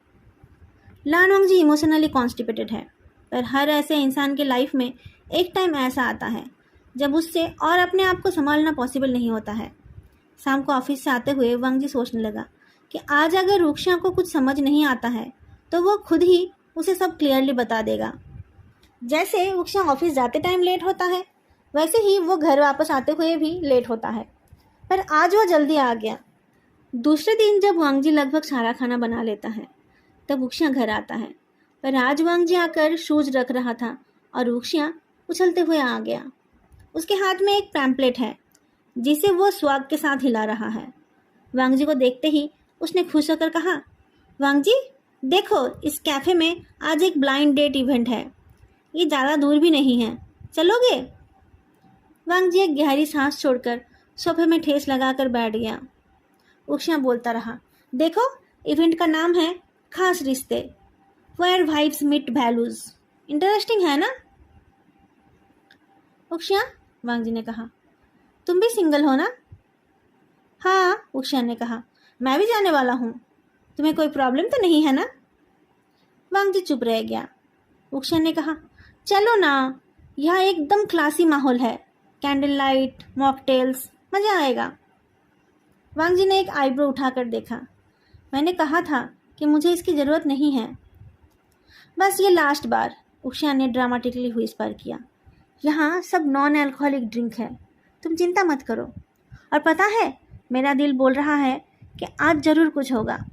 लान वांग जी इमोशनली कॉन्स्टिपेटेड है, पर हर ऐसे इंसान के लाइफ में एक टाइम ऐसा आता है जब उससे और अपने आप को संभालना पॉसिबल नहीं होता है। शाम को ऑफिस से आते हुए वांग जी सोचने लगा कि आज अगर रुक्षा को कुछ समझ नहीं आता है तो वो खुद ही उसे सब क्लियरली बता देगा। जैसे रुक्षा ऑफिस जाते टाइम लेट होता है, वैसे ही वो घर वापस आते हुए भी लेट होता है, पर आज वो जल्दी आ गया। दूसरे दिन जब वांग जी लगभग सारा खाना बना लेता है तब उक्षिया घर आता है, पर आज वांग जी आकर शूज रख रहा था और उक्षिया उछलते हुए आ गया। उसके हाथ में एक पैम्पलेट है जिसे वो स्वाग के साथ हिला रहा है। वांग जी को देखते ही उसने खुश होकर कहा, वांग जी देखो, इस कैफ़े में आज एक ब्लाइंड डेट इवेंट है, ये ज़्यादा दूर भी नहीं है, चलोगे? वांग जी एक गहरी सांस छोड़कर सोफे में ठेस लगाकर बैठ गया। उक्षिया बोलता रहा, देखो, इवेंट का नाम है खास रिश्ते, where vibes meet values. Interesting है ना? उक्षिया, वांग जी ने कहा, तुम भी सिंगल हो ना? हाँ, उक्षिया ने कहा, मैं भी जाने वाला हूँ। तुम्हें कोई प्रॉब्लम तो नहीं है ना? वांग जी चुप रह गया। उक्षिया ने कहा, चलो ना, यहाँ एकदम क्लासी माहौल है, कैंडल लाइट, मॉकटेल्स, मज़ा आएगा। वांग जी ने एक आईब्रो उठाकर देखा। मैंने कहा था कि मुझे इसकी ज़रूरत नहीं है। बस ये लास्ट बार, उक्षिया ने ड्रामेटिकली व्हिस्पर किया। यहाँ सब नॉन अल्कोहलिक ड्रिंक है, तुम चिंता मत करो। और पता है, मेरा दिल बोल रहा है कि आज ज़रूर कुछ होगा।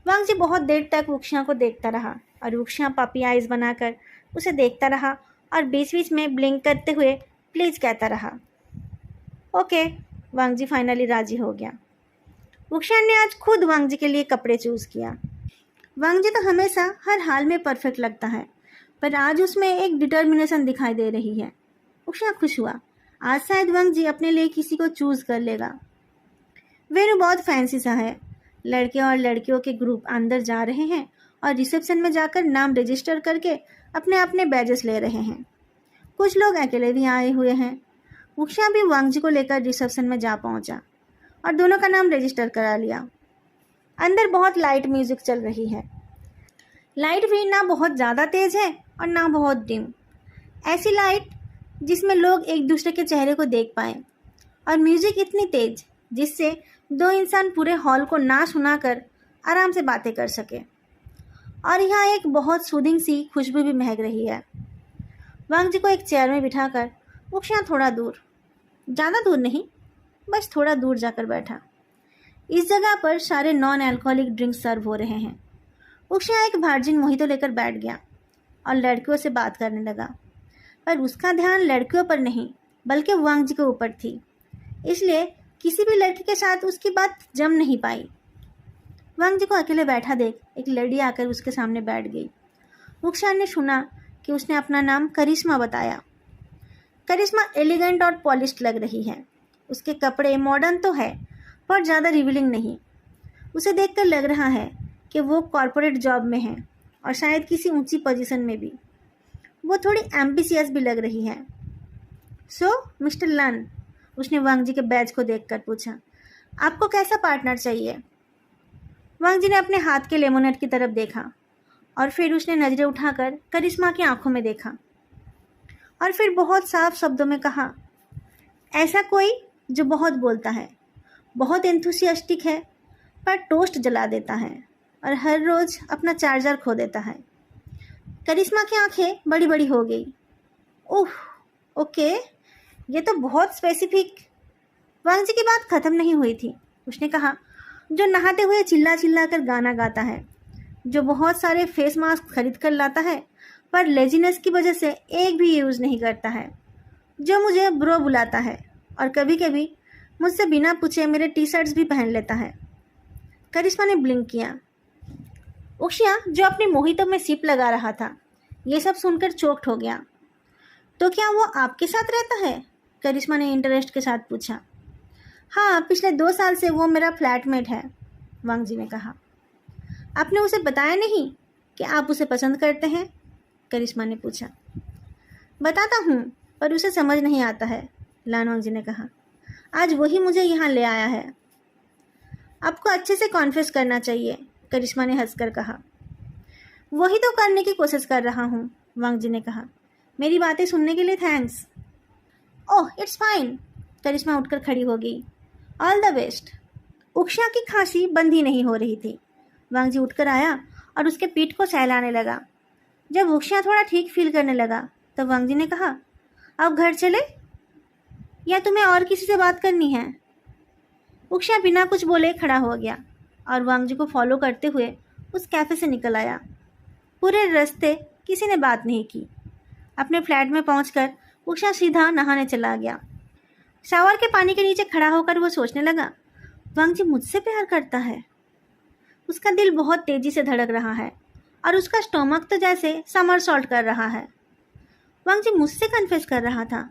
वांग जी बहुत देर तक उक्षिया को देखता रहा और उक्षिया पपी आइज़ बनाकर उसे देखता रहा और बीच बीच में ब्लिंक करते हुए प्लीज़ कहता रहा। ओके, वांग जी फाइनली राजी हो गया। उक्षिया ने आज खुद वांग जी के लिए कपड़े चूज़ किया। वांग जी तो हमेशा हर हाल में परफेक्ट लगता है, पर आज उसमें एक डिटर्मिनेशन दिखाई दे रही है। उषा खुश हुआ। आज शायद वंग जी अपने लिए किसी को चूज कर लेगा। वेणु बहुत फैंसी सा है। लड़के और लड़कियों के ग्रुप अंदर जा रहे हैं और रिसेप्शन में जाकर नाम रजिस्टर करके अपने अपने बैजेस ले रहे हैं। कुछ लोग अकेले भी आए हुए हैं। उषा भी वांग जी को लेकर रिसेप्शन में जा पहुंचा और दोनों का नाम रजिस्टर करा लिया। अंदर बहुत लाइट म्यूजिक चल रही है। लाइट भी ना बहुत ज़्यादा तेज है और ना बहुत डिम। ऐसी लाइट जिसमें लोग एक दूसरे के चेहरे को देख पाए, और म्यूजिक इतनी तेज जिससे दो इंसान पूरे हॉल को ना सुनाकर आराम से बातें कर सके। और यहाँ एक बहुत सूदिंग सी खुशबू भी महक रही है। वांग जी को एक चेयर में बिठाकर उषा थोड़ा दूर, ज़्यादा दूर नहीं, बस थोड़ा दूर जाकर बैठा। इस जगह पर सारे नॉन अल्कोहलिक ड्रिंक्स सर्व हो रहे हैं। उषा एक वर्जिन मोहितो लेकर बैठ गया और लड़कियों से बात करने लगा, पर उसका ध्यान लड़कियों पर नहीं बल्कि वांग जी के ऊपर थी, इसलिए किसी भी लड़की के साथ उसकी बात जम नहीं पाई। वांग जी को अकेले बैठा देख एक लड़की आकर उसके सामने बैठ गई। उषा ने सुना कि उसने अपना नाम करिश्मा बताया। करिश्मा एलिगेंट और पॉलिश्ड लग रही है। उसके कपड़े मॉडर्न तो है पर ज़्यादा रिवीलिंग नहीं। उसे देखकर लग रहा है कि वो कॉर्पोरेट जॉब में है और शायद किसी ऊंची पोजीशन में भी। वो थोड़ी एम्बिशियस भी लग रही है। सो मिस्टर लन, उसने वांग जी के बैज को देखकर पूछा, आपको कैसा पार्टनर चाहिए? वांग जी ने अपने हाथ के लेमोनेड की तरफ देखा और फिर उसने नजरें उठाकर करिश्मा की आंखों में देखा और फिर बहुत साफ शब्दों में कहा, ऐसा कोई जो बहुत बोलता है, बहुत एंथुसियास्टिक है, पर टोस्ट जला देता है और हर रोज अपना चार्जर खो देता है। करिश्मा की आंखें बड़ी बड़ी हो गई। ओह ओके, ये तो बहुत स्पेसिफिक। वांग जी की बात खत्म नहीं हुई थी। उसने कहा, जो नहाते हुए चिल्ला चिल्ला कर गाना गाता है, जो बहुत सारे फेस मास्क खरीद कर लाता है पर लेजीनेस की वजह से एक भी यूज़ नहीं करता है, जो मुझे ब्रो बुलाता है और कभी कभी मुझसे बिना पूछे मेरे टी शर्ट्स भी पहन लेता है। करिश्मा ने ब्लिंक किया। उषा जो अपने मोहितो में सिप लगा रहा था, ये सब सुनकर चोक्ड हो गया। तो क्या वो आपके साथ रहता है? करिश्मा ने इंटरेस्ट के साथ पूछा। हाँ, पिछले 2 साल से वो मेरा फ्लैटमेट है, वांग जी ने कहा। आपने उसे बताया नहीं कि आप उसे पसंद करते हैं? करिश्मा ने पूछा। बताता हूँ पर उसे समझ नहीं आता है, लान वांग जी ने कहा। आज वही मुझे यहाँ ले आया है। आपको अच्छे से कॉन्फेस करना चाहिए, करिश्मा ने हंसकर कहा। वही तो करने की कोशिश कर रहा हूँ, वांग जी ने कहा। मेरी बातें सुनने के लिए थैंक्स। ओह इट्स फाइन, करिश्मा उठकर खड़ी हो गई। All the best. उषा की खांसी बंद ही नहीं हो रही थी। वांग जी उठकर आया और उसके पीठ को सहलाने लगा। जब उषा थोड़ा ठीक फील करने लगा तब वांग जी ने कहा, अब घर चले या तुम्हें और किसी से बात करनी है? उषा बिना कुछ बोले खड़ा हो गया और वांग जी को फॉलो करते हुए उस कैफ़े से निकल आया। पूरे रास्ते किसी ने बात नहीं की। अपने फ्लैट में पहुंचकर उषा सीधा नहाने चला गया। शावर के पानी के नीचे खड़ा होकर वो सोचने लगा, वांग जी मुझसे प्यार करता है। उसका दिल बहुत तेजी से धड़क रहा है और उसका स्टोमक तो जैसे समरसॉल्ट कर रहा है। वांग जी मुझसे कन्फेस कर रहा था।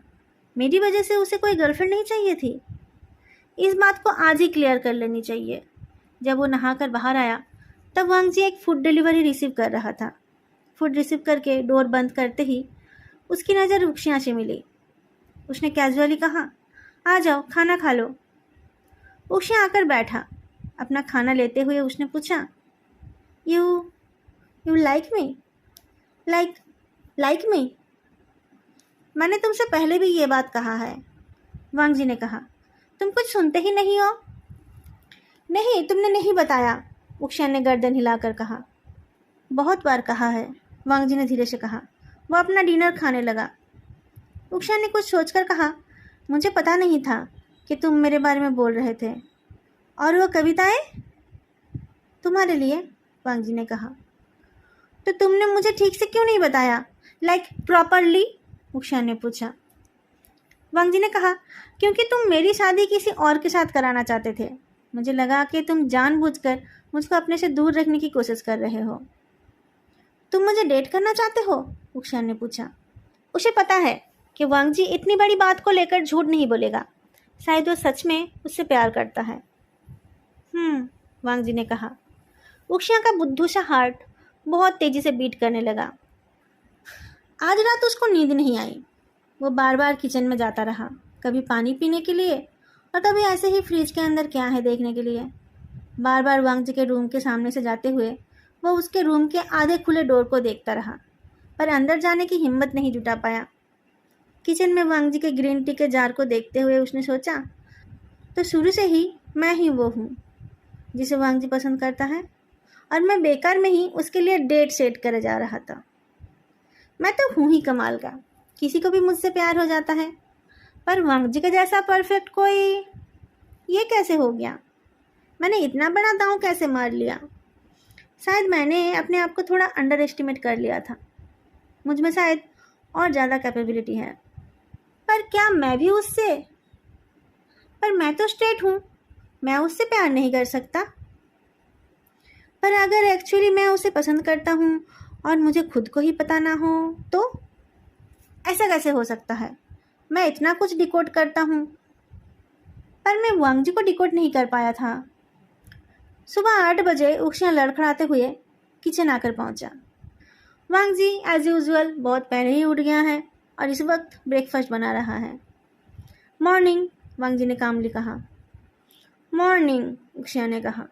मेरी वजह से उसे कोई गर्लफ्रेंड नहीं चाहिए थी। इस बात को आज ही क्लियर कर लेनी चाहिए। जब वो नहाकर बाहर आया तब वांग जी एक फूड डिलीवरी रिसीव कर रहा था। फूड रिसीव करके डोर बंद करते ही उसकी नज़र उषा से मिली। उसने कैजुअली कहा, आ जाओ खाना खा लो। उषा आकर बैठा। अपना खाना लेते हुए उसने पूछा, you like me? Like me? मैंने तुमसे पहले भी ये बात कहा है, वांग जी ने कहा। तुम कुछ सुनते ही नहीं हो। नहीं, तुमने नहीं बताया, उषा ने गर्दन हिलाकर कहा। बहुत बार कहा है, वांग जी ने धीरे से कहा। वो अपना डिनर खाने लगा। उषा ने कुछ सोचकर कहा, मुझे पता नहीं था कि तुम मेरे बारे में बोल रहे थे। और वो कविताएं? तुम्हारे लिए, वांग जी ने कहा। तो तुमने मुझे ठीक से क्यों नहीं बताया, लाइक प्रॉपरली? उषा ने पूछा। वांग जी ने कहा, क्योंकि तुम मेरी शादी किसी और के साथ कराना चाहते थे। मुझे लगा कि तुम जानबूझकर मुझको अपने से दूर रखने की कोशिश कर रहे हो। तुम मुझे डेट करना चाहते हो? उषा ने पूछा। उसे पता है कि वांग जी इतनी बड़ी बात को लेकर झूठ नहीं बोलेगा, शायद वो सच में उससे प्यार करता है। वांग जी ने कहा। उक्षिया का बुद्धू सा हार्ट बहुत तेजी से बीट करने लगा। आज रात उसको नींद नहीं आई। वो बार बार किचन में जाता रहा, कभी पानी पीने के लिए और कभी ऐसे ही फ्रिज के अंदर क्या है देखने के लिए। बार बार वांग जी के रूम के सामने से जाते हुए वो उसके रूम के आधे खुले डोर को देखता रहा, पर अंदर जाने की हिम्मत नहीं जुटा पाया। किचन में वांग जी के ग्रीन टी के जार को देखते हुए उसने सोचा, तो शुरू से ही मैं ही वो हूँ जिसे वांग जी पसंद करता है, और मैं बेकार में ही उसके लिए डेट सेट करे जा रहा था। मैं तो हूँ ही कमाल का, किसी को भी मुझसे प्यार हो जाता है, पर वांग जी के जैसा परफेक्ट कोई, ये कैसे हो गया? मैंने इतना बड़ा दांव कैसे मार लिया? शायद मैंने अपने आप को थोड़ा अंडर एस्टिमेट कर लिया था। मुझ में शायद और ज़्यादा कैपेबिलिटी है, पर क्या मैं भी उससे? पर मैं तो स्ट्रेट हूँ, मैं उससे प्यार नहीं कर सकता। पर अगर एक्चुअली मैं उसे पसंद करता हूँ और मुझे खुद को ही पता ना हो तो? ऐसा कैसे हो सकता है? मैं इतना कुछ डिकोड करता हूँ, पर मैं वांग जी को डिकोड नहीं कर पाया था। सुबह 8 बजे उक्षियाँ लड़खड़ाते हुए किचन आकर पहुँचा। वांग जी एज यूजुअल बहुत पहले ही उठ गया है और इस वक्त ब्रेकफास्ट बना रहा है। मॉर्निंग, वांग जी ने कामली कहा। मॉर्निंग, उक्षिया ने कहा।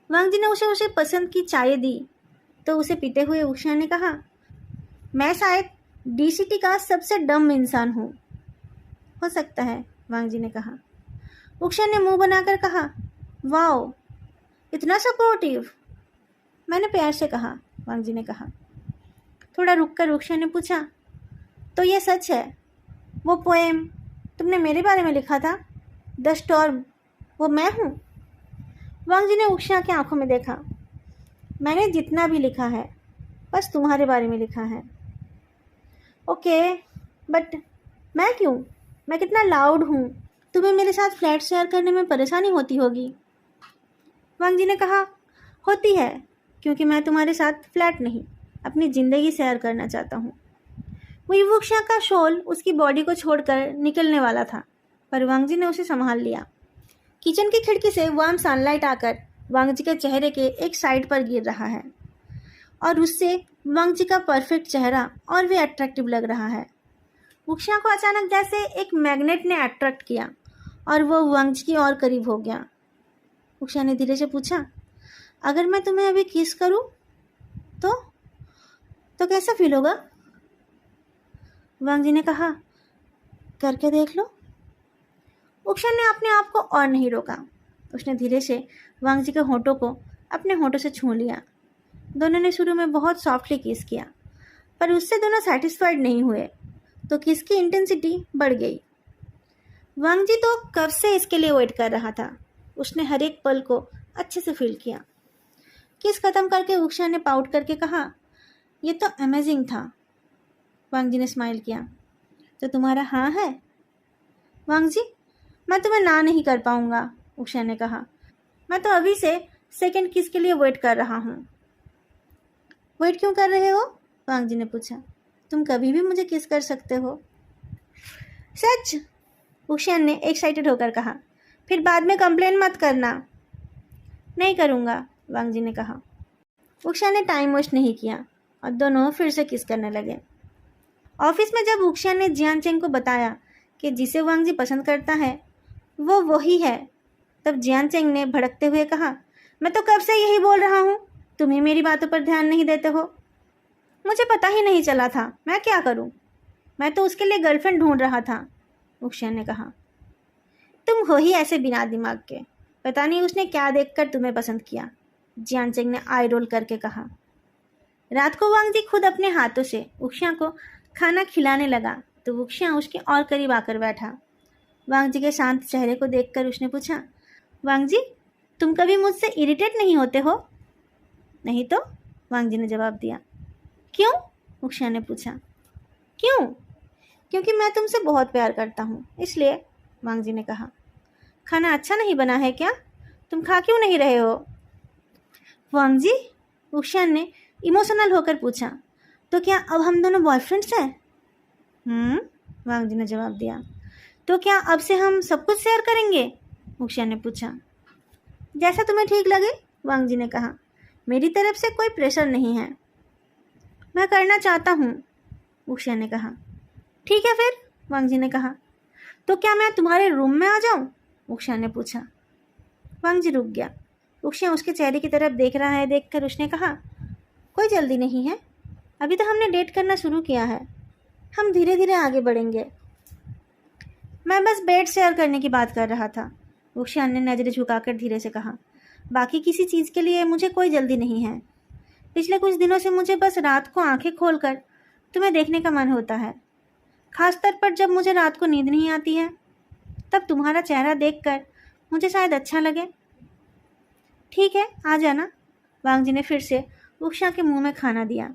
वांग जी ने उसे पसंद की चाय दी तो उसे पीते हुए उक्षिया ने कहा, मैं शायद डीसीटी का सबसे डम इंसान हूँ। हो सकता है, वांग जी ने कहा। उक्षिया ने मुंह बनाकर कहा, वाओ, इतना सपोर्टिव। मैंने प्यार से कहा, वांग जी ने कहा। थोड़ा रुककर उक्षिया ने पूछा, तो ये सच है, वो पोएम तुमने मेरे बारे में लिखा था, द स्टॉर्म, वो मैं हूँ? वांग जी ने उक्षिया की आंखों में देखा। मैंने जितना भी लिखा है बस तुम्हारे बारे में लिखा है। ओके, बट मैं क्यों? मैं कितना लाउड हूँ, तुम्हें मेरे साथ फ्लैट शेयर करने में परेशानी होती होगी। वांग जी ने कहा, होती है, क्योंकि मैं तुम्हारे साथ फ्लैट नहीं, अपनी ज़िंदगी शेयर करना चाहता हूँ। वही उक्षिया का शॉल उसकी बॉडी को छोड़कर निकलने वाला था, पर वांग जी ने उसे संभाल लिया। किचन की खिड़की से वार्म सनलाइट आकर वांग जी के चेहरे के एक साइड पर गिर रहा है और उससे वांग जी का परफेक्ट चेहरा और भी अट्रैक्टिव लग रहा है। उक्षिया को अचानक जैसे एक मैग्नेट ने अट्रैक्ट किया और वो वांग जी की और करीब हो गया। उक्षिया ने धीरे से पूछा, अगर मैं तुम्हें अभी किस करूं तो कैसा फील होगा? वांग जी ने कहा, करके देख लो। उक्षिया ने अपने आप को और नहीं रोका। उसने धीरे से वांग जी के होठों को अपने होठों से छू लिया। दोनों ने शुरू में बहुत सॉफ्टली किस किया, पर उससे दोनों सेटिस्फाइड नहीं हुए तो किस की इंटेंसिटी बढ़ गई। वांग जी तो कब से इसके लिए वेट कर रहा था। उसने हर एक पल को अच्छे से फील किया। किस खत्म करके उक्षिया ने पाउट करके कहा, ये तो अमेजिंग था। वांग जी ने स्माइल किया। तो तुम्हारा हाँ है? वांग जी, मैं तुम्हें ना नहीं कर पाऊंगा, उक्षिया ने कहा। मैं तो अभी से सेकंड किस के लिए वेट कर रहा हूँ। वेट क्यों कर रहे हो? वांग जी ने पूछा। तुम कभी भी मुझे किस कर सकते हो। सच? उक्षिया ने एक्साइटेड होकर कहा। फिर बाद में कंप्लेन मत करना। नहीं करूँगा, वांग जी ने कहा। उक्षिया ने टाइम वेस्ट नहीं किया और दोनों फिर से किस करने लगे। ऑफिस में जब उक्षिया ने जियान चेंग को बताया कि जिसे वांग जी पसंद करता है वो वही है, तब जियान चेंग ने भड़कते हुए कहा, मैं तो कब से यही बोल रहा हूँ, तुम ही मेरी बातों पर ध्यान नहीं देते हो। मुझे पता ही नहीं चला था, मैं क्या करूँ? मैं तो उसके लिए गर्लफ्रेंड ढूंढ रहा था, उक्षिया ने कहा। तुम हो ही ऐसे बिना दिमाग के, पता नहीं उसने क्या देखकर तुम्हें पसंद किया, जियान चेंग ने आई रोल करके कहा। रात को वांग जी खुद अपने हाथों से उक्षिया को खाना खिलाने लगा तो उक्षिया उसके और करीब आकर बैठा। वांग जी के शांत चेहरे को देखकर उसने पूछा, वांग जी, तुम कभी मुझसे इरिटेट नहीं होते हो? नहीं तो, वांग जी ने जवाब दिया। क्यों? उक्षिया ने पूछा। क्यों? क्योंकि मैं तुमसे बहुत प्यार करता हूँ, इसलिए, वांग जी ने कहा। खाना अच्छा नहीं बना है क्या? तुम खा क्यों नहीं रहे हो? वांग जी, उक्षिया ने इमोशनल होकर पूछा। तो क्या अब हम दोनों बॉयफ्रेंड्स हैं? वांग जी ने जवाब दिया। तो क्या अब से हम सब कुछ शेयर करेंगे? उषा ने पूछा। जैसा तुम्हें ठीक लगे, वांग जी ने कहा। मेरी तरफ से कोई प्रेशर नहीं है। मैं करना चाहता हूँ, उषा ने कहा। ठीक है फिर, वांग जी ने कहा। तो क्या मैं तुम्हारे रूम में आ जाऊं? उषा ने पूछा। वांग जी रुक गया। उषा उसके चेहरे की तरफ देख रहा है देखकर उसने कहा, कोई जल्दी नहीं है, अभी तो हमने डेट करना शुरू किया है, हम धीरे धीरे आगे बढ़ेंगे। मैं बस बेड शेयर करने की बात कर रहा था, उषा ने नजरें झुकाकर धीरे से कहा। बाकी किसी चीज़ के लिए मुझे कोई जल्दी नहीं है। पिछले कुछ दिनों से मुझे बस रात को आंखें खोलकर तुम्हें देखने का मन होता है, खासतौर पर जब मुझे रात को नींद नहीं आती है, तब तुम्हारा चेहरा देखकर मुझे शायद अच्छा लगे। ठीक है, आ जाना, वांग जी ने फिर से उषा के मुंह में खाना दिया।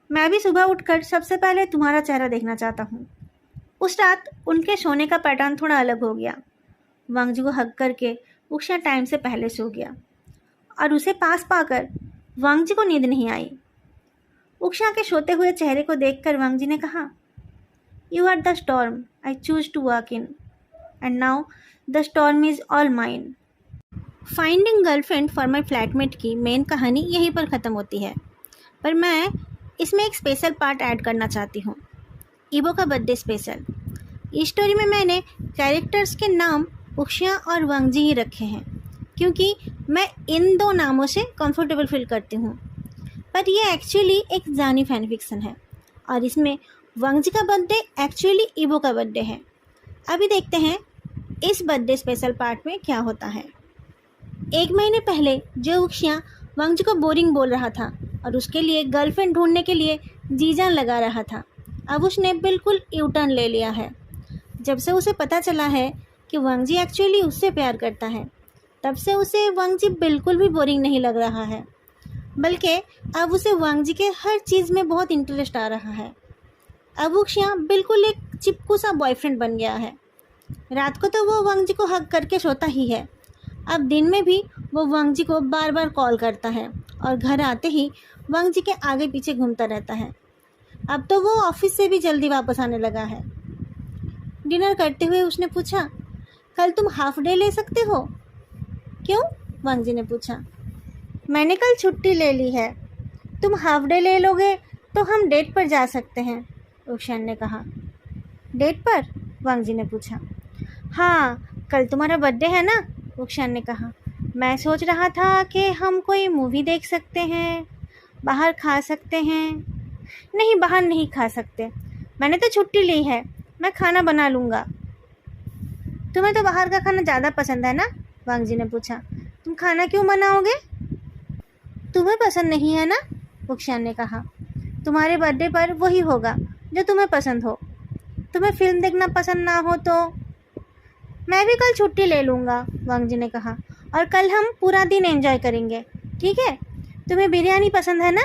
मैं भी सुबह उठकर सबसे पहले तुम्हारा चेहरा देखना चाहता हूँ। उस रात उनके सोने का पैटर्न थोड़ा अलग हो गया। वांग जी को हग करके उषा टाइम से पहले सो गया और उसे पास पाकर वांग जी को नींद नहीं आई। उषा के सोते हुए चेहरे को देखकर वांग जी ने कहा, you are the storm I choose to walk in and now the storm is all mine. Finding girlfriend for my flatmate की मेन कहानी यहीं पर ख़त्म होती है, पर मैं इसमें एक स्पेशल पार्ट ऐड करना चाहती हूँ, ईबो का बर्थडे स्पेशल। इस स्टोरी में मैंने कैरेक्टर्स के नाम उषा और वांग जी ही रखे हैं, क्योंकि मैं इन दो नामों से कंफर्टेबल फील करती हूँ। पर ये एक्चुअली एक जानी फैन फिक्सन है और इसमें वांग जी का बर्थडे एक्चुअली ईबो का बर्थडे है। अभी देखते हैं इस बर्थडे स्पेशल पार्ट में क्या होता है। एक महीने पहले जो उषा वांग जी को बोरिंग बोल रहा था और उसके लिए गर्लफ्रेंड ढूंढने के लिए जी जान लगा रहा था, अब उसने बिल्कुल यू टर्न ले लिया है। जब से उसे पता चला है कि वांग जी एक्चुअली उससे प्यार करता है, तब से उसे वांग जी बिल्कुल भी बोरिंग नहीं लग रहा है, बल्कि अब उसे वांग जी के हर चीज़ में बहुत इंटरेस्ट आ रहा है। अब उषा बिल्कुल एक चिपकू सा बॉयफ्रेंड बन गया है। रात को तो वो वांग जी को हग करके सोता ही है, अब दिन में भी वो वांग जी को बार बार कॉल करता है और घर आते ही वांग जी के आगे पीछे घूमता रहता है। अब तो वो ऑफिस से भी जल्दी वापस आने लगा है। डिनर करते हुए उसने पूछा, कल तुम हाफ डे ले सकते हो? क्यों? वांग जी ने पूछा। मैंने कल छुट्टी ले ली है, तुम हाफ डे ले लोगे तो हम डेट पर जा सकते हैं, उषा ने कहा। डेट पर? वांग जी ने पूछा। हाँ, कल तुम्हारा बर्थडे है ना, उषा ने कहा। मैं सोच रहा था कि हम कोई मूवी देख सकते हैं, बाहर खा सकते हैं। नहीं, बाहर नहीं खा सकते, मैंने तो छुट्टी ली है, मैं खाना बना लूँगा। तुम्हें तो बाहर का खाना ज़्यादा पसंद है ना, वांग जी ने पूछा। तुम खाना क्यों बनाओगे? तुम्हें पसंद नहीं है ना, उषा ने कहा। तुम्हारे बर्थडे पर वही होगा जो तुम्हें पसंद हो। तुम्हें फिल्म देखना पसंद ना हो तो? मैं भी कल छुट्टी ले लूँगा, वांग जी ने कहा, और कल हम पूरा दिन एंजॉय करेंगे, ठीक है? तुम्हें बिरयानी पसंद है ना?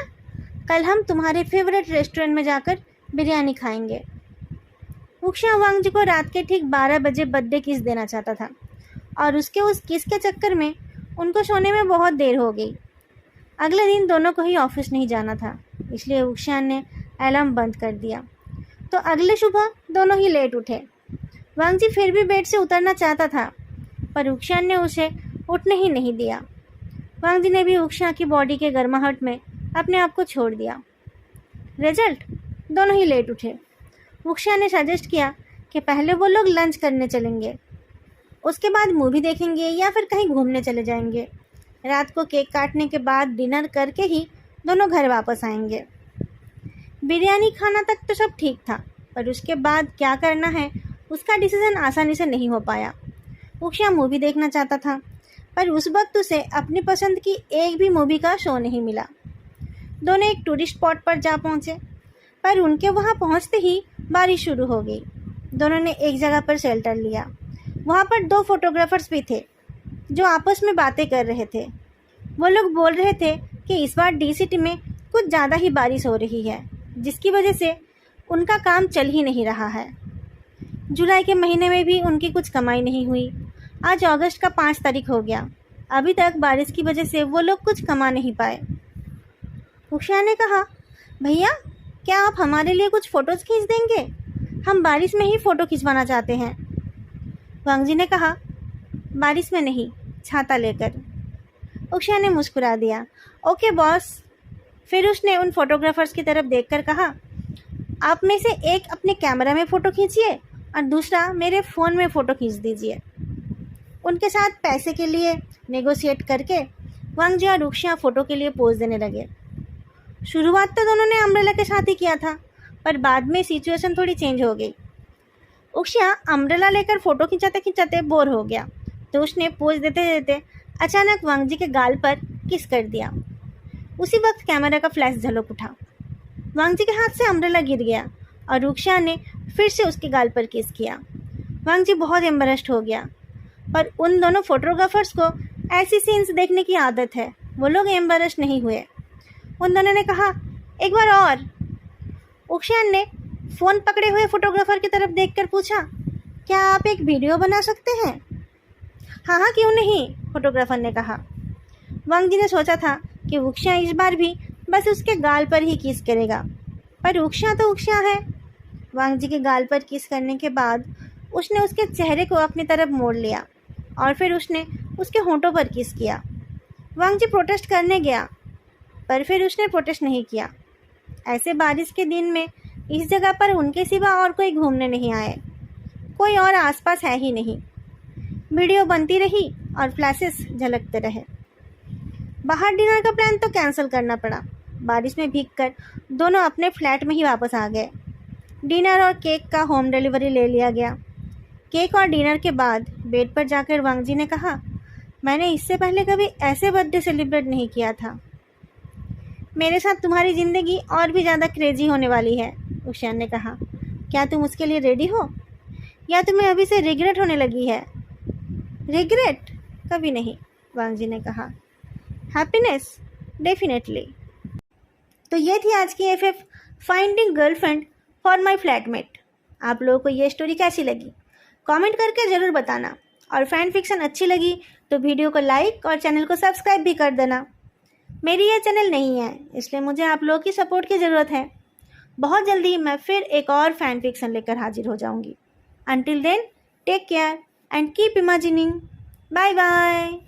कल हम तुम्हारे फेवरेट रेस्टोरेंट में जाकर बिरयानी खाएंगे। उषा वांग जी को रात के ठीक 12 बजे बर्थडे किस देना चाहता था और उसके उस किस के चक्कर में उनको सोने में बहुत देर हो गई। अगले दिन दोनों को ही ऑफिस नहीं जाना था, इसलिए उषा ने अलार्म बंद कर दिया, तो अगले सुबह दोनों ही लेट उठे। वांग जी फिर भी बेड से उतरना चाहता था, पर उषा ने उसे उठने ही नहीं दिया। वांग जी ने भी उषा की बॉडी के गर्माहट में अपने आप को छोड़ दिया। रिजल्ट, दोनों ही लेट उठे। उषा ने सजेस्ट किया कि पहले वो लोग लंच करने चलेंगे, उसके बाद मूवी देखेंगे या फिर कहीं घूमने चले जाएंगे। रात को केक काटने के बाद डिनर करके ही दोनों घर वापस आएंगे। बिरयानी खाना तक तो सब ठीक था, पर उसके बाद क्या करना है उसका डिसीजन आसानी से नहीं हो पाया। उषा मूवी देखना चाहता था, पर उस वक्त उसे अपनी पसंद की एक भी मूवी का शो नहीं मिला। दोनों एक टूरिस्ट स्पॉट पर जा पहुँचे, पर उनके वहाँ पहुँचते ही बारिश शुरू हो गई। दोनों ने एक जगह पर शेल्टर लिया। वहाँ पर 2 फोटोग्राफर्स भी थे जो आपस में बातें कर रहे थे। वो लोग बोल रहे थे कि इस बार डी सिटी में कुछ ज़्यादा ही बारिश हो रही है, जिसकी वजह से उनका काम चल ही नहीं रहा है। जुलाई के महीने में भी उनकी कुछ कमाई नहीं हुई। आज अगस्त का 5 तारीख हो गया, अभी तक बारिश की वजह से वो लोग कुछ कमा नहीं पाए। उषा ने कहा, भैया क्या आप हमारे लिए कुछ फ़ोटोज़ खींच देंगे? हम बारिश में ही फ़ोटो खिंचवाना चाहते हैं। वांगजी ने कहा, बारिश में नहीं, छाता लेकर। उक्षान ने मुस्कुरा दिया। Okay boss. फिर उसने उन फोटोग्राफर्स की तरफ देखकर कहा, आप में से एक अपने कैमरा में फ़ोटो खींचिए और दूसरा मेरे फ़ोन में फ़ोटो खींच दीजिए। उनके साथ पैसे के लिए नेगोशिएट करके वांगजी और उक्षिया फ़ोटो के लिए पोज देने लगे। शुरुआत तो दोनों ने अम्ब्रेला के साथ ही किया था, पर बाद में सिचुएशन थोड़ी चेंज हो गई। उक्षिया अम्ब्रेला लेकर फ़ोटो खिंचाते खिंचाते बोर हो गया, तो उसने पोज देते देते अचानक वांगजी के गाल पर किस कर दिया। उसी वक्त कैमरा का फ्लैश झलक उठा। वांगजी के हाथ से अम्ब्रेला गिर गया और उक्षिया ने फिर से उसके गाल पर किस किया। वांगजी बहुत एम्बेरस्ड हो गया, पर उन दोनों फोटोग्राफर्स को ऐसी सीन्स देखने की आदत है, वो लोग एम्बेरस्ड नहीं हुए। उन दोनों ने कहा, एक बार और। उक्षियान ने फ़ोन पकड़े हुए फोटोग्राफर की तरफ देखकर पूछा, क्या आप एक वीडियो बना सकते हैं? हाँ हाँ, क्यों नहीं, फोटोग्राफर ने कहा। वांगजी ने सोचा था कि उक्षिया इस बार भी बस उसके गाल पर ही किस करेगा, पर उक्षिया तो उक्षिया है। वांगजी के गाल पर किस करने के बाद उसने उसके चेहरे को अपनी तरफ मोड़ लिया और फिर उसने उसके होंठों पर किस किया। वांगजी प्रोटेस्ट करने गया, पर फिर उसने प्रोटेस्ट नहीं किया। ऐसे बारिश के दिन में इस जगह पर उनके सिवा और कोई घूमने नहीं आए, कोई और आसपास है ही नहीं। वीडियो बनती रही और फ्लैशेस झलकते रहे। बाहर डिनर का प्लान तो कैंसिल करना पड़ा। बारिश में भीगकर दोनों अपने फ्लैट में ही वापस आ गए। डिनर और केक का होम डिलीवरी ले लिया गया। केक और डिनर के बाद बेड पर जाकर वांगजी ने कहा, मैंने इससे पहले कभी ऐसे बर्थडे सेलिब्रेट नहीं किया था। मेरे साथ तुम्हारी ज़िंदगी और भी ज़्यादा क्रेजी होने वाली है, उक्षान ने कहा। क्या तुम उसके लिए रेडी हो, या तुम्हें अभी से रिग्रेट होने लगी है? रिग्रेट? कभी नहीं, वांगजी ने कहा। हैप्पीनेस? डेफिनेटली। तो ये थी आज की FF finding girlfriend for my flatmate. आप लोगों को ये स्टोरी कैसी लगी कमेंट करके ज़रूर बताना, और फैन फिक्शन अच्छी लगी तो वीडियो को लाइक और चैनल को सब्सक्राइब भी कर देना। मेरी ये चैनल नहीं है, इसलिए मुझे आप लोगों की सपोर्ट की ज़रूरत है। बहुत जल्दी मैं फिर एक और फैन फिक्शन लेकर हाजिर हो जाऊंगी। Until then, take care and keep imagining. Bye bye.